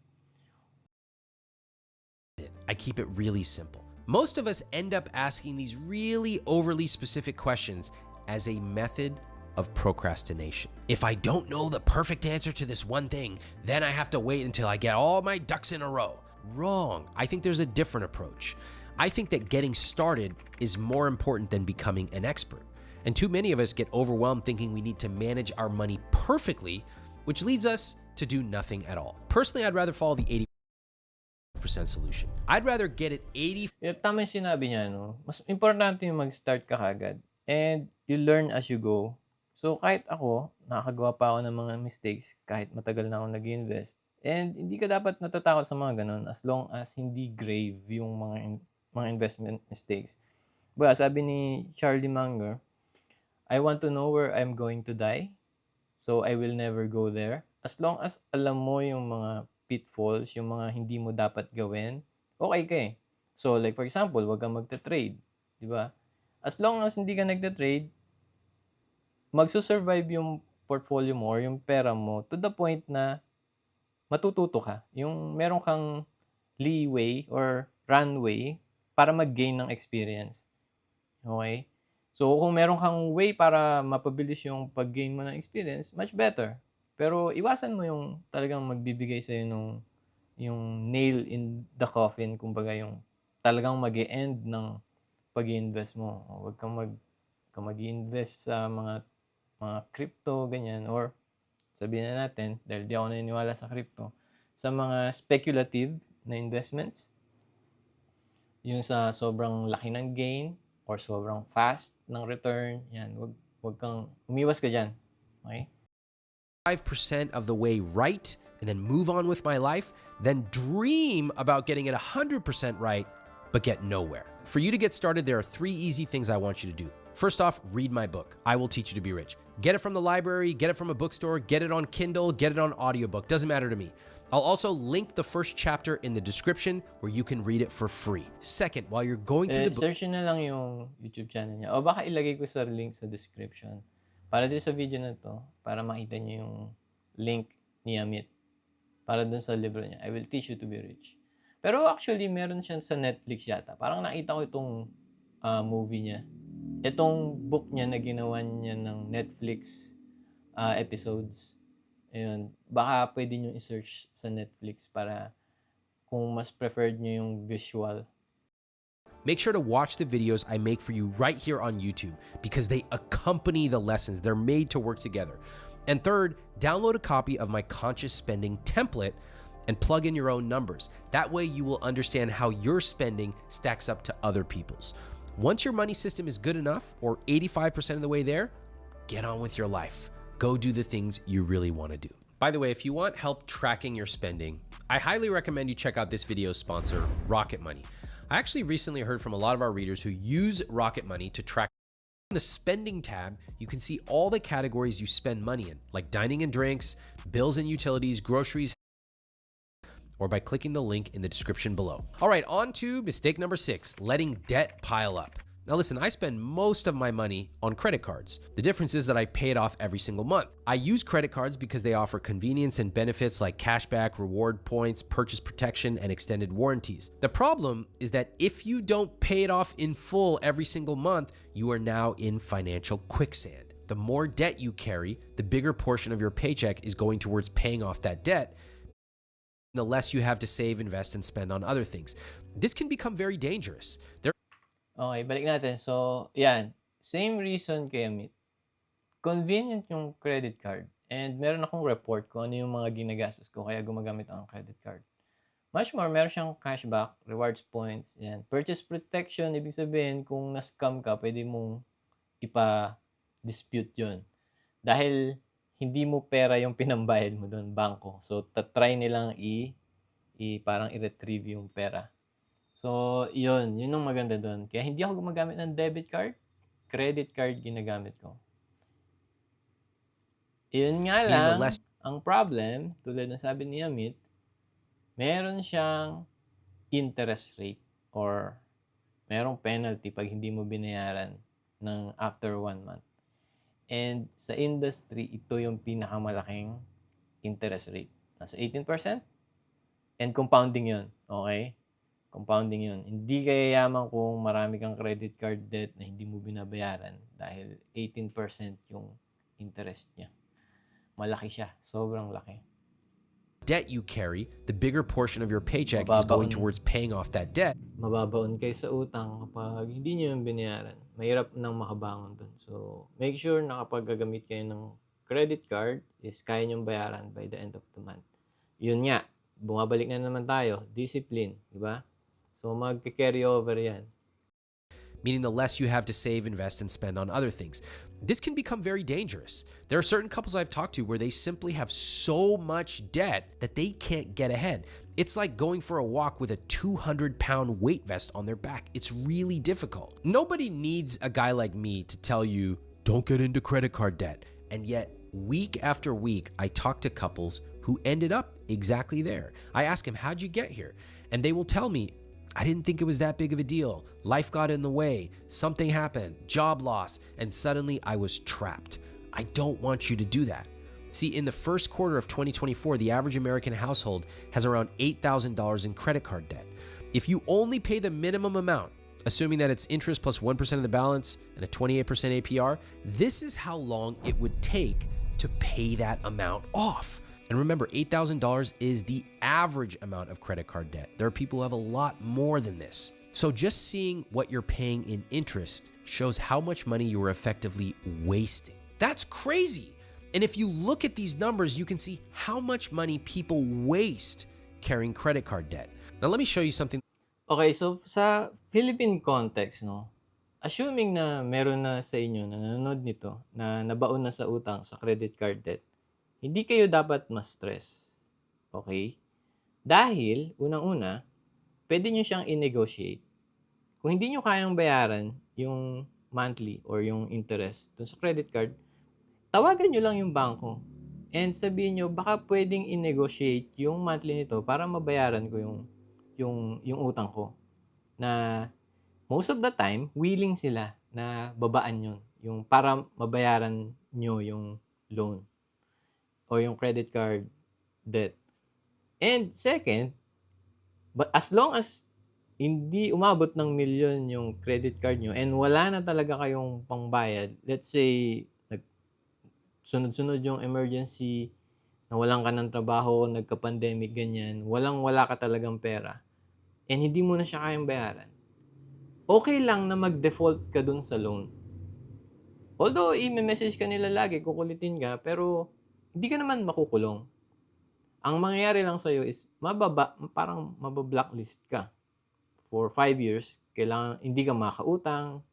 I keep it really simple. Most of us end up asking these really overly specific questions as a method of procrastination. If I don't know the perfect answer to this one thing, then I have to wait until I get all my ducks in a row. Wrong. I think there's a different approach. I think that getting started is more important than becoming an expert. And too many of us get overwhelmed thinking we need to manage our money perfectly, which leads us to do nothing at all. Personally, I'd rather follow the 80% solution. I'd rather get it 80. Tama yung sinabi niya, no? Mas importante yung mag-start ka kagad. And you learn as you go. So, kahit ako, nakakagawa pa ako ng mga mistakes kahit matagal na ako nag-invest. And hindi ka dapat natatakot sa mga ganun as long as hindi grave yung mga investment mistakes. But sabi ni Charlie Munger, I want to know where I'm going to die, so I will never go there. As long as alam mo yung mga pitfalls, yung mga hindi mo dapat gawin, okay ka eh. So, like for example, wag kang magta-trade. Di ba? As long as hindi ka nagta-trade, magsusurvive yung portfolio mo or yung pera mo to the point na matututo ka. Yung meron kang leeway or runway para mag-gain ng experience. Okay? So, kung meron kang way para mapabilis yung pag-gain mo ng experience, much better. Pero iwasan mo yung talagang magbibigay sa'yo nung yung nail in the coffin, kumbaga yung talagang mag-e-end ng pag-i-invest mo. Huwag kang mag-i-invest sa mga crypto, ganyan, or sabihin na natin, dahil di ako naniniwala sa crypto, sa mga speculative na investments, yung sa sobrang laki ng gain or sobrang fast ng return, yan, wag kang, umiwas ka dyan. Okay? 5% of the way right and then move on with my life, then dream about getting it 100% right, but get nowhere. For you to get started, there are 3 easy things I want you to do. First off, read my book, I Will Teach You to Be Rich. Get it from the library, get it from a bookstore, get it on Kindle, get it on audiobook, doesn't matter to me. I'll also link the first chapter in the description where you can read it for free. Second, while you're going through the book, Search nyo na lang yung YouTube channel niya. O baka ilagay ko sa link sa description. Para dito sa video na to, para makita nyo yung link ni Amit. Para dun sa libro niya, I Will Teach You to Be Rich. Pero actually, meron siya sa Netflix yata. Parang nakita ko itong movie niya. Itong book niya na ginawa niya ng Netflix episodes. Ayun. Baka pwede nyo i-search sa Netflix para kung mas preferred nyo yung visual. make sure to watch the videos I make for you right here on YouTube because they accompany the lessons. They're made to work together. And third, download a copy of my conscious spending template and plug in your own numbers. That way you will understand how your spending stacks up to other people's. Once your money system is good enough, or 85% of the way there, get on with your life. Go do the things you really want to do. By the way, if you want help tracking your spending, I highly recommend you check out this video's sponsor, Rocket Money. I actually recently heard from a lot of our readers who use Rocket Money to track. On the spending tab, you can see all the categories you spend money in, like dining and drinks, bills and utilities, groceries, or by clicking the link in the description below. All right, on to mistake number 6, letting debt pile up. Now listen, I spend most of my money on credit cards. The difference is that I pay it off every single month. I use credit cards because they offer convenience and benefits like cashback, reward points, purchase protection, and extended warranties. The problem is that if you don't pay it off in full every single month, you are now in financial quicksand. The more debt you carry, the bigger portion of your paycheck is going towards paying off that debt, the less you have to save, invest, and spend on other things. This can become very dangerous. Okay, balik natin. So, yan. Same reason kay Amit. Convenient yung credit card. And meron akong report kung ano yung mga ginagastos ko kaya gumagamit ako ng credit card. Much more, meron siyang cashback, rewards points, yan. Purchase protection, ibig sabihin kung na-scam ka, pwede mong ipa-dispute yon. Dahil hindi mo pera yung pinambayad mo doon, bangko. So, try nilang parang i-retrieve yung pera. So, yun ang maganda doon. Kaya hindi ako gumagamit ng debit card, credit card ginagamit ko. Yun nga lang, ang problem, tulad ng sabi ni Amit, meron siyang interest rate or merong penalty pag hindi mo binayaran ng after 1 month. And sa industry, ito yung pinakamalaking interest rate. Nasa 18%. And compounding yun. Okay? Compounding yun. Hindi kaya yaman kung marami kang credit card debt na hindi mo binabayaran dahil 18% yung interest niya. Malaki siya. Sobrang laki. Debt you carry, the bigger portion of your paycheck is going towards paying off that debt. Mababaon kayo sa utang kapag hindi nyo yung binayaran. Mahirap nang makabangon dun. So, make sure na kapag gagamit kayo ng credit card is kaya nyong bayaran by the end of the month. Yun nga, bumabalik na naman tayo. Discipline, di ba? So, mag-carry over yan. Meaning the less you have to save, invest, and spend on other things. This can become very dangerous. There are certain couples I've talked to where they simply have so much debt that they can't get ahead. It's like going for a walk with a 200-pound weight vest on their back. It's really difficult. Nobody needs a guy like me to tell you, don't get into credit card debt. And yet, week after week, I talk to couples who ended up exactly there. I ask them, how'd you get here? And they will tell me, I didn't think it was that big of a deal. Life got in the way. Something happened. Job loss. And suddenly I was trapped. I don't want you to do that. See, in the first quarter of 2024, the average American household has around $8,000 in credit card debt. If you only pay the minimum amount, assuming that it's interest plus 1% of the balance and a 28% APR, this is how long it would take to pay that amount off. And remember, $8,000 is the average amount of credit card debt. There are people who have a lot more than this. So just seeing what you're paying in interest shows how much money you are effectively wasting. That's crazy. And if you look at these numbers, you can see how much money people waste carrying credit card debt. Now, let me show you something. Okay, so sa Philippine context, no, assuming na meron na sa inyo na nanonood nito na nabaon na sa utang sa credit card debt, hindi kayo dapat ma-stress. Okay? Dahil, unang-una, pwede nyo siyang i-negotiate. Kung hindi nyo kayang bayaran yung monthly or yung interest dun sa credit card, tawagan nyo lang yung bangko. And sabihin nyo, baka pwedeng i-negotiate yung monthly nito para mabayaran ko yung utang ko. Na most of the time, willing sila na babaan yun. Yung para mabayaran nyo yung loan o yung credit card debt. And second, but as long as hindi umabot ng milyon yung credit card nyo and wala na talaga kayong pangbayad, let's say, sunod-sunod yung emergency, nawalan ka ng trabaho, nagka-pandemic, ganyan, wala ka talagang pera, and hindi mo na siya kayang bayaran, okay lang na mag-default ka dun sa loan. Although, i-message ka nila lagi, kukulitin ka, pero hindi ka naman makukulong. Ang mangyayari lang sa'yo is, parang mabablacklist ka. For 5 years, kailangan, hindi ka makautang,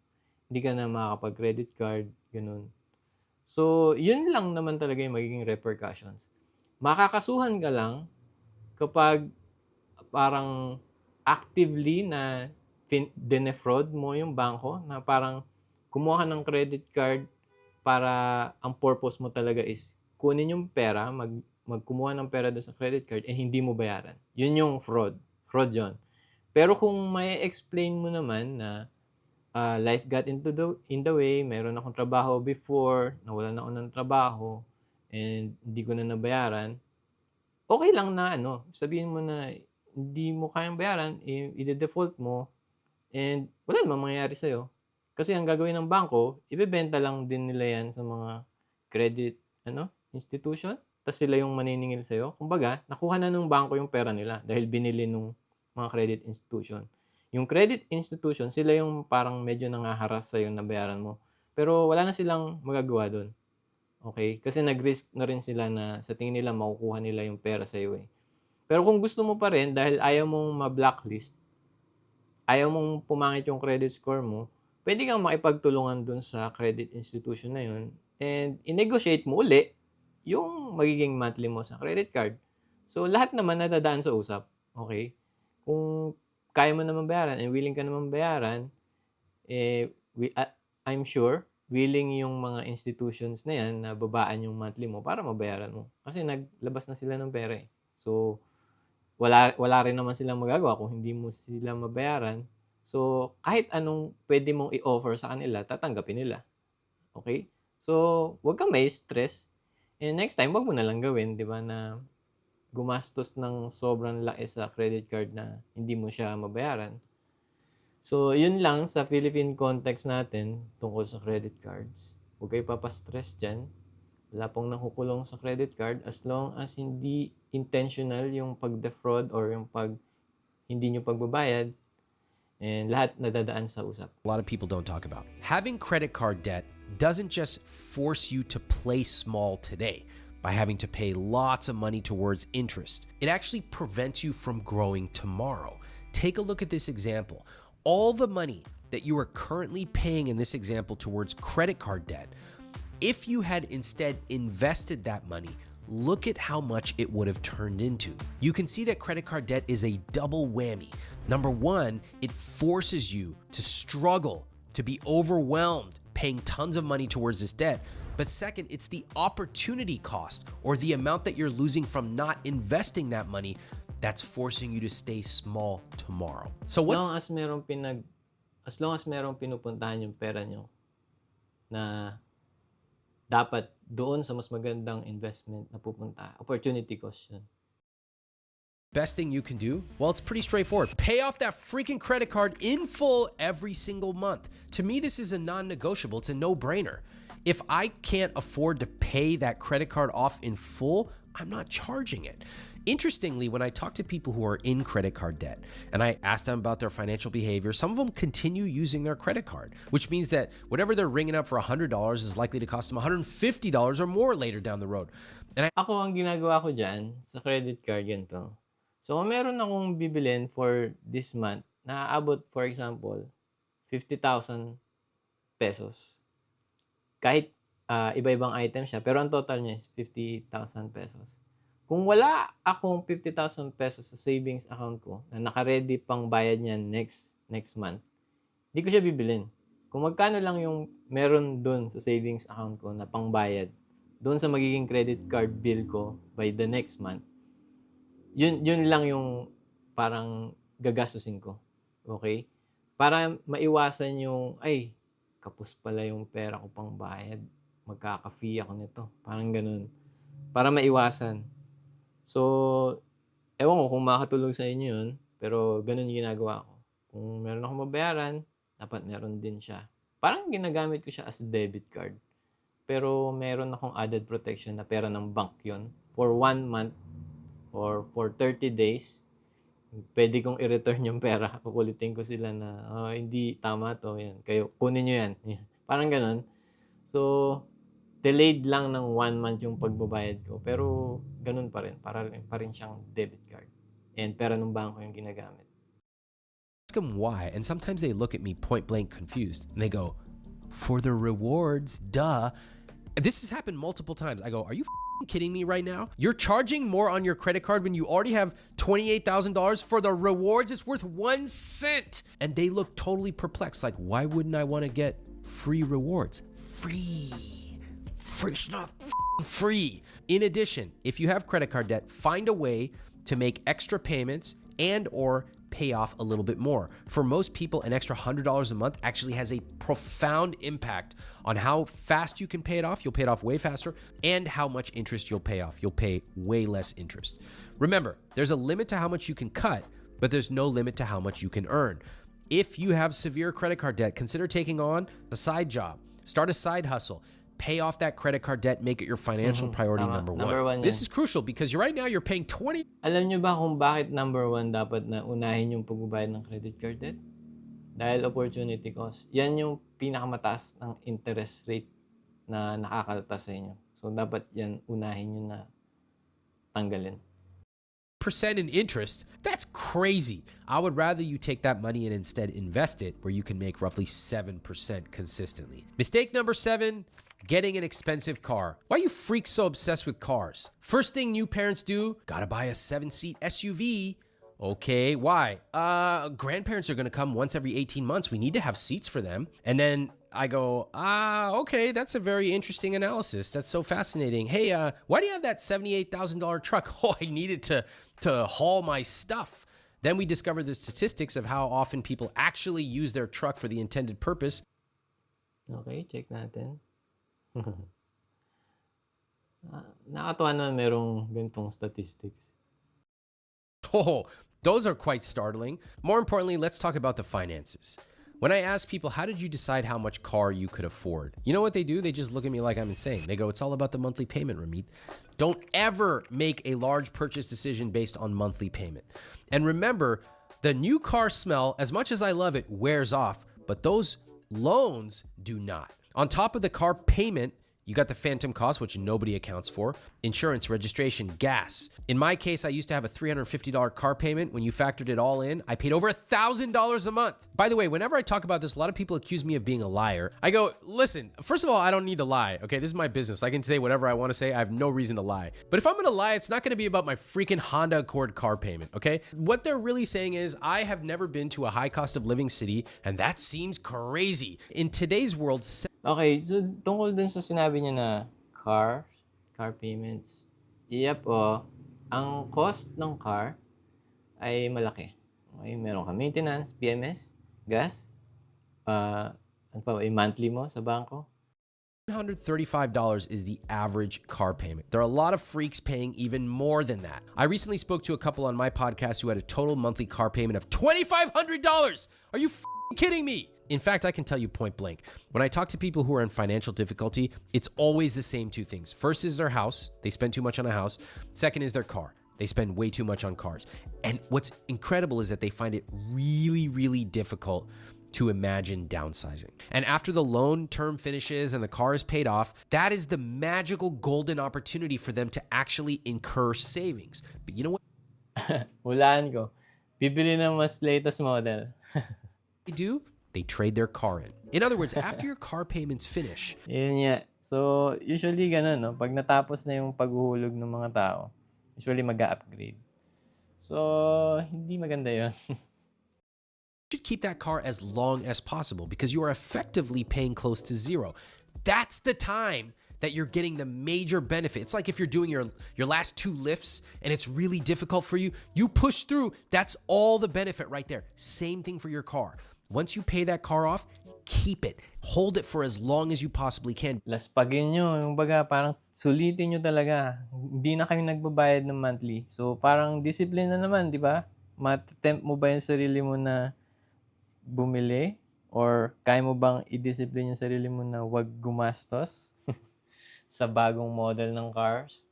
hindi ka na makakapag-credit card, ganun. So, yun lang naman talaga yung magiging repercussions. Makakasuhan ka lang kapag parang actively na dinefraud mo yung bangko, na parang kumuha ka ng credit card para ang purpose mo talaga is kunin yung pera, magkumuha ng pera doon sa credit card and hindi mo bayaran. Yun yung fraud. Fraud yun. Pero kung may explain mo naman na life got in the way, mayroon akong trabaho before, nawalan ako ng trabaho, and hindi ko na nabayaran, okay lang na sabihin mo na hindi mo kayang bayaran, i-default mo, and wala namang mangyayari sa'yo. Kasi ang gagawin ng bangko, ibebenta lang din nila yan sa mga credit institution, tapos sila yung maniningil sa'yo. Kumbaga, nakuha na ng bangko yung pera nila dahil binili nung mga credit institution. Yung credit institution, sila yung parang medyo nangaharas sa'yo na bayaran mo. Pero wala na silang magagawa doon. Okay? Kasi nag-risk na rin sila na sa tingin nila makukuha nila yung pera sa'yo eh. Pero kung gusto mo pa rin, dahil ayaw mong ma-blacklist, ayaw mong pumangit yung credit score mo, pwede kang makipagtulungan dun sa credit institution na yun and i-negotiate mo uli yung magiging monthly mo sa credit card. So, lahat naman nadadaan sa usap. Okay? Kung kaya mo naman bayaran and willing ka naman bayaran, I'm sure, willing yung mga institutions na yan na babaan yung monthly mo para mabayaran mo. Kasi naglabas na sila ng pera eh. So, wala rin naman silang magagawa kung hindi mo sila mabayaran. So, kahit anong pwede mong i-offer sa kanila, tatanggapin nila. Okay? So, wag kang may stress. And next time, wag mo na lang gawin, di ba, na gumastos ng sobrang laki sa credit card na hindi mo siya mabayaran. So, yun lang sa Philippine context natin tungkol sa credit cards. Huwag kayo papastress dyan. Wala pong nakukulong sa credit card as long as hindi intentional yung pag-defraud or yung hindi nyo pagbabayad, and lahat nadadaan sa usap. A lot of people don't talk about. Having credit card debt doesn't just force you to play small today by having to pay lots of money towards interest. It actually prevents you from growing tomorrow. Take a look at this example. All the money that you are currently paying in this example towards credit card debt, if you had instead invested that money, look at how much it would have turned into. You can see that credit card debt is a double whammy. Number one, it forces you to struggle, to be overwhelmed, paying tons of money towards this debt. But second, it's the opportunity cost or the amount that you're losing from not investing that money that's forcing you to stay small tomorrow. So as long as merong pinupuntahan yung pera nyo na dapat doon sa mas magandang investment na pupunta, opportunity cost yun. Best thing you can do? Well, it's pretty straightforward. Pay off that freaking credit card in full every single month. To me, this is a non-negotiable. It's a no-brainer. If I can't afford to pay that credit card off in full, I'm not charging it. Interestingly, when I talk to people who are in credit card debt and I ask them about their financial behavior, some of them continue using their credit card, which means that whatever they're ringing up for $100 is likely to cost them $150 or more later down the road. Ako, ang ginagawa ko dyan sa credit card, ganito. So, kung meron akong bibilin for this month, naaabot, for example, 50,000 pesos. Kahit iba-ibang item siya, pero ang total niya is 50,000 pesos. Kung wala akong 50,000 pesos sa savings account ko na naka-ready pang bayad niya next month, hindi ko siya bibilin. Kung magkano lang yung meron dun sa savings account ko na pangbayad, doon sa magiging credit card bill ko by the next month, yun lang yung parang gagastusin ko. Okay? Para maiwasan yung, ay, kapos pala yung pera ko pang bayad. Magkaka-fee ako nito. Parang ganun. Para maiwasan. So, ewan ko kung makatulong sa inyo yun, pero ganun yung ginagawa ko. Kung meron akong mabayaran, dapat meron din siya. Parang ginagamit ko siya as debit card. Pero meron akong added protection na pera ng bank yon for 1 month or for 30 days. Pwede kong i-return yung pera. Kukulitin ko sila na, hindi tama to. Yan. Kayo, kunin nyo yan. Parang ganun. So, delayed lang ng 1 month yung pagbabayad ko. Pero, ganun pa rin. Pa rin siyang debit card. And pera ng bangko yung ginagamit. Ask them why, and sometimes they look at me point blank confused, and they go, "For the rewards, duh." This has happened multiple times. I go, "Are you kidding me right now? You're charging more on your credit card when you already have $28,000 for the rewards? It's worth 1 cent." And they look totally perplexed. Like, why wouldn't I want to get free rewards? Free. It's not free. In addition, if you have credit card debt, find a way to make extra payments and or pay off a little bit more. For most people, an extra $100 a month actually has a profound impact on how fast you can pay it off. You'll pay it off way faster, and how much interest you'll pay off. You'll pay way less interest. Remember, there's a limit to how much you can cut, but there's no limit to how much you can earn. If you have severe credit card debt, consider taking on a side job, start a side hustle. Pay off that credit card debt, make it your financial priority number one. This is crucial because right now you're paying 20. Alam nyo ba kung bakit number 1 dapat na unahin yung pagbabayad ng credit card debt? Dahil opportunity cost. Yan yung pinakamataas ng interest rate na nakakalta sa inyo. So, dapat yan unahin nyo na tanggalin. Percent in interest, that's crazy. I would rather you take that money and instead invest it where you can make roughly 7% consistently. Mistake number 7, getting an expensive car. Why are you freaks so obsessed with cars? First thing new parents do, gotta buy a 7-seat SUV. Okay, why? Grandparents are gonna come once every 18 months. We need to have seats for them. And then I go, okay, that's a very interesting analysis. That's so fascinating. Hey, why do you have that $78,000 truck? Oh, I needed to haul my stuff. Then we discover the statistics of how often people actually use their truck for the intended purpose. Okay, check natin. Nakakatuwa naman merong ganitong statistics. Oh, those are quite startling. More importantly, let's talk about the finances. When I ask people, how did you decide how much car you could afford? You know what they do? They just look at me like I'm insane. They go, it's all about the monthly payment, Ramit. Don't ever make a large purchase decision based on monthly payment. And remember, the new car smell, as much as I love it, wears off, but those loans do not. On top of the car payment, you got the phantom cost, which nobody accounts for, insurance, registration, gas. In my case, I used to have a $350 car payment. When you factored it all in, I paid over $1,000 a month. By the way, whenever I talk about this, a lot of people accuse me of being a liar. I go, listen, first of all, I don't need to lie, okay? This is my business. I can say whatever I want to say. I have no reason to lie. But if I'm going to lie, it's not going to be about my freaking Honda Accord car payment, okay? What they're really saying is, I have never been to a high cost of living city, and that seems crazy. In today's world, okay, so tungkol dun sa sinabi niya na car payments. Yep, ang cost ng car ay malaki. Okay, meron ka maintenance, PMS, gas, ano pa, monthly mo sa bangko. $135 is the average car payment. There are a lot of freaks paying even more than that. I recently spoke to a couple on my podcast who had a total monthly car payment of $2,500. Are you kidding me? In fact, I can tell you point blank, when I talk to people who are in financial difficulty, it's always the same two things. First is their house. They spend too much on a house. Second is their car. They spend way too much on cars. And what's incredible is that they find it really, really difficult to imagine downsizing. And after the loan term finishes and the car is paid off, that is the magical golden opportunity for them to actually incur savings. But you know what Hulaan ko. Bibili ng mas latest model. they do? They trade their car in. In other words, after your car payments finish, Yun nga. So, usually ganun, no? Pag natapos na yung paghuhulog ng mga tao, usually mag-upgrade. So, hindi maganda yun. you should keep that car as long as possible because you are effectively paying close to zero. That's the time that you're getting the major benefit. It's like if you're doing your last two lifts and it's really difficult for you, you push through. That's all the benefit right there. Same thing for your car. Once you pay that car off, keep it. Hold it for as long as you possibly can. Laspagin nyo. Yung baga, parang sulitin nyo talaga. Hindi na kayo nagbabayad ng monthly. So, parang discipline na naman, di ba? Matempt mo ba yung sarili mo na bumili? Or kaya mo bang i-discipline yung sarili mo na wag gumastos sa bagong model ng cars?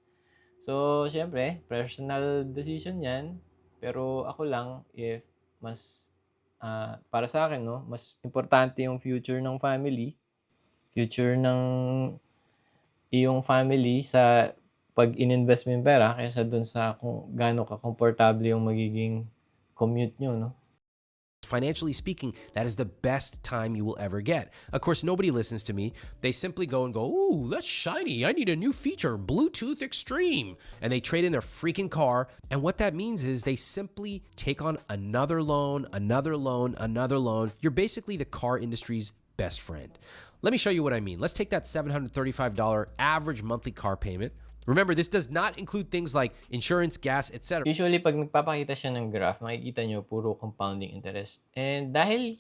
So, syempre, personal decision yan. Pero ako lang, if mas para sa akin, no, mas importante yung future ng family, future ng iyong family sa pag in-invest mo yung pera kaysa dun sa kung gaano ka-komportable yung magiging commute nyo, no? Financially speaking, that is the best time you will ever get. Of course, nobody listens to me. They simply go and go, ooh, that's shiny. I need a new feature, Bluetooth Extreme. And they trade in their freaking car. And what that means is they simply take on another loan, another loan, another loan. You're basically the car industry's best friend. Let me show you what I mean. Let's take that $735 average monthly car payment. Remember, this does not include things like insurance, gas, etc. Usually, pag nagpapakita siya ng graph, makikita nyo puro compounding interest. And dahil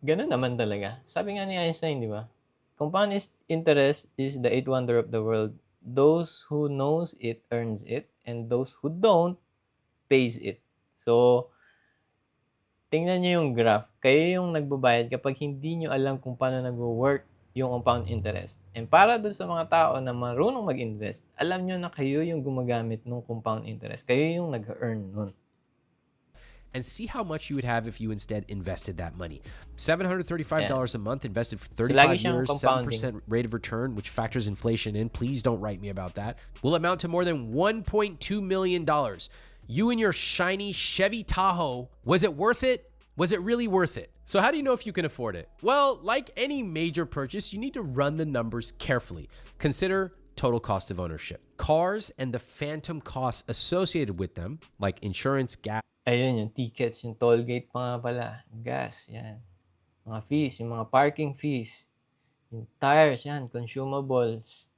ganun naman talaga, sabi nga ni Einstein, di ba? Compound interest is the eighth wonder of the world. Those who knows it, earns it. And those who don't, pays it. So, tingnan nyo yung graph. Kayo yung nagbabayad kapag hindi nyo alam kung paano nag-work yung compound interest. And para dun sa mga tao na marunong mag-invest, alam nyo na kayo yung gumagamit ng compound interest. Kayo yung nag-earn nun. And see how much you would have if you instead invested that money. $735 a month invested for 35 years, 7% rate of return, which factors inflation in. Please don't write me about that. Will amount to more than $1.2 million. You and your shiny Chevy Tahoe, was it worth it? Was it really worth it? So how do you know if you can afford it? Well, like any major purchase, you need to run the numbers carefully. Consider total cost of ownership. Cars and the phantom costs associated with them, like insurance, gas. Ayun, yung tickets, yung toll gate pa nga pala, gas, yan. Mga fees, yung mga parking fees, yung tires, yan, consumables.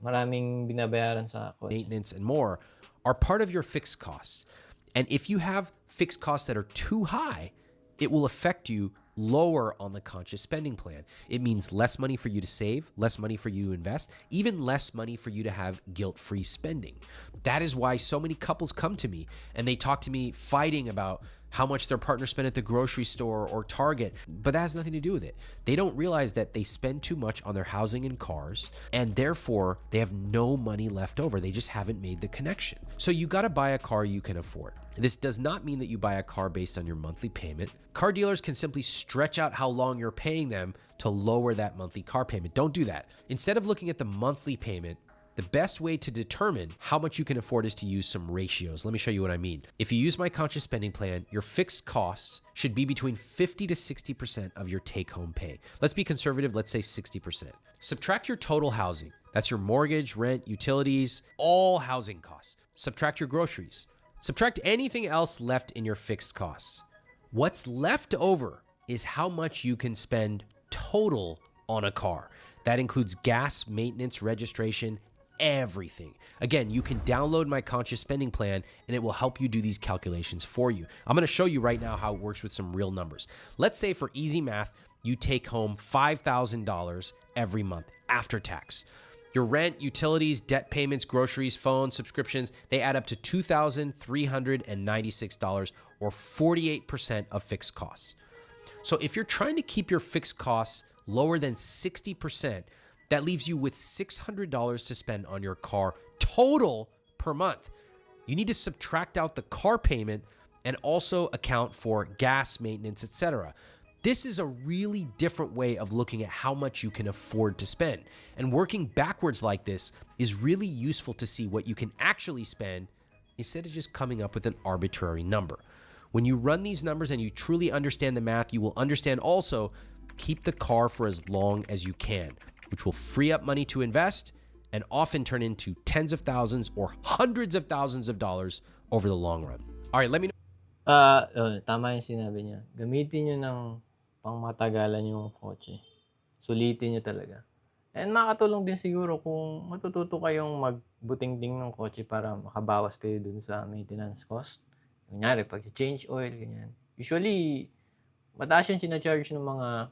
Maraming binabayaran sa kotse. Maintenance and more are part of your fixed costs. And if you have fixed costs that are too high, it will affect you lower on the conscious spending plan. It means less money for you to save, less money for you to invest, even less money for you to have guilt-free spending. That is why so many couples come to me and they talk to me fighting about how much their partner spent at the grocery store or Target, but that has nothing to do with it. They don't realize that they spend too much on their housing and cars, and therefore they have no money left over. They just haven't made the connection. So you got to buy a car you can afford. This does not mean that you buy a car based on your monthly payment. Car dealers can simply stretch out how long you're paying them to lower that monthly car payment. Don't do that. Instead of looking at the monthly payment, the best way to determine how much you can afford is to use some ratios. Let me show you what I mean. If you use my conscious spending plan, your fixed costs should be between 50 to 60% of your take-home pay. Let's be conservative, let's say 60%. Subtract your total housing. That's your mortgage, rent, utilities, all housing costs. Subtract your groceries. Subtract anything else left in your fixed costs. What's left over is how much you can spend total on a car. That includes gas, maintenance, registration, everything. Again, you can download my conscious spending plan and it will help you do these calculations for you. I'm going to show you right now how it works with some real numbers. Let's say for easy math, you take home $5,000 every month after tax. Your rent, utilities, debt payments, groceries, phone subscriptions, they add up to $2,396 or 48% of fixed costs. So if you're trying to keep your fixed costs lower than 60%, that leaves you with $600 to spend on your car total per month. You need to subtract out the car payment and also account for gas, maintenance, etc. This is a really different way of looking at how much you can afford to spend. And working backwards like this is really useful to see what you can actually spend instead of just coming up with an arbitrary number. When you run these numbers and you truly understand the math, you will understand also keep the car for as long as you can, which will free up money to invest and often turn into tens of thousands or hundreds of thousands of dollars over the long run. All right, let me know. Tama yung sinabi niya. Gamitin niyo ng pangmatagalan yung kotse. Sulitin niyo talaga. And makakatulong din siguro kung matututo kayong magbutingting ng kotse para makabawas kayo dun sa maintenance cost. Kunyari, pag-change oil, ganyan. Usually, mataas yung charge ng mga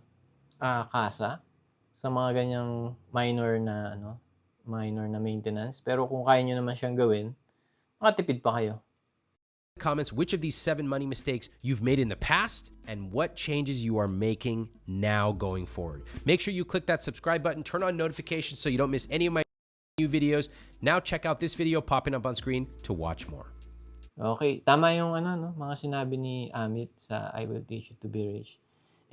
kasa sa mga ganyang minor na maintenance. Pero kung kaya nyo naman siyang gawin, makatipid pa kayo. Comments which of these 7 money mistakes you've made in the past and what changes you are making now going forward. Make sure you click that subscribe button, turn on notifications so you don't miss any of my new videos. Now check out this video popping up on screen to watch more. Okay, tama yung mga sinabi ni Amit sa I Will Teach You to Be Rich.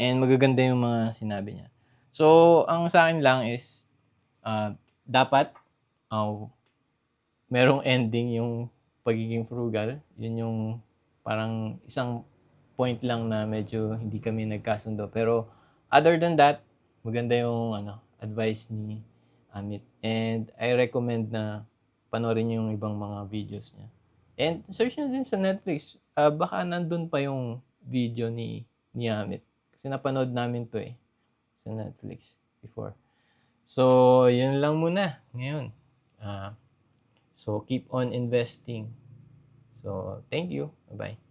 And magaganda yung mga sinabi niya. So, ang sa akin lang is dapat merong ending yung pagiging frugal. Yun yung parang isang point lang na medyo hindi kami nagkasundo. Pero other than that, maganda yung advice ni Amit. And I recommend na panoorin niyo yung ibang mga videos niya. And search nyo din sa Netflix. Baka nandun pa yung video ni Amit. Kasi napanood namin to sa Netflix before. So, yun lang muna ngayon. So, keep on investing. So, thank you. Bye-bye.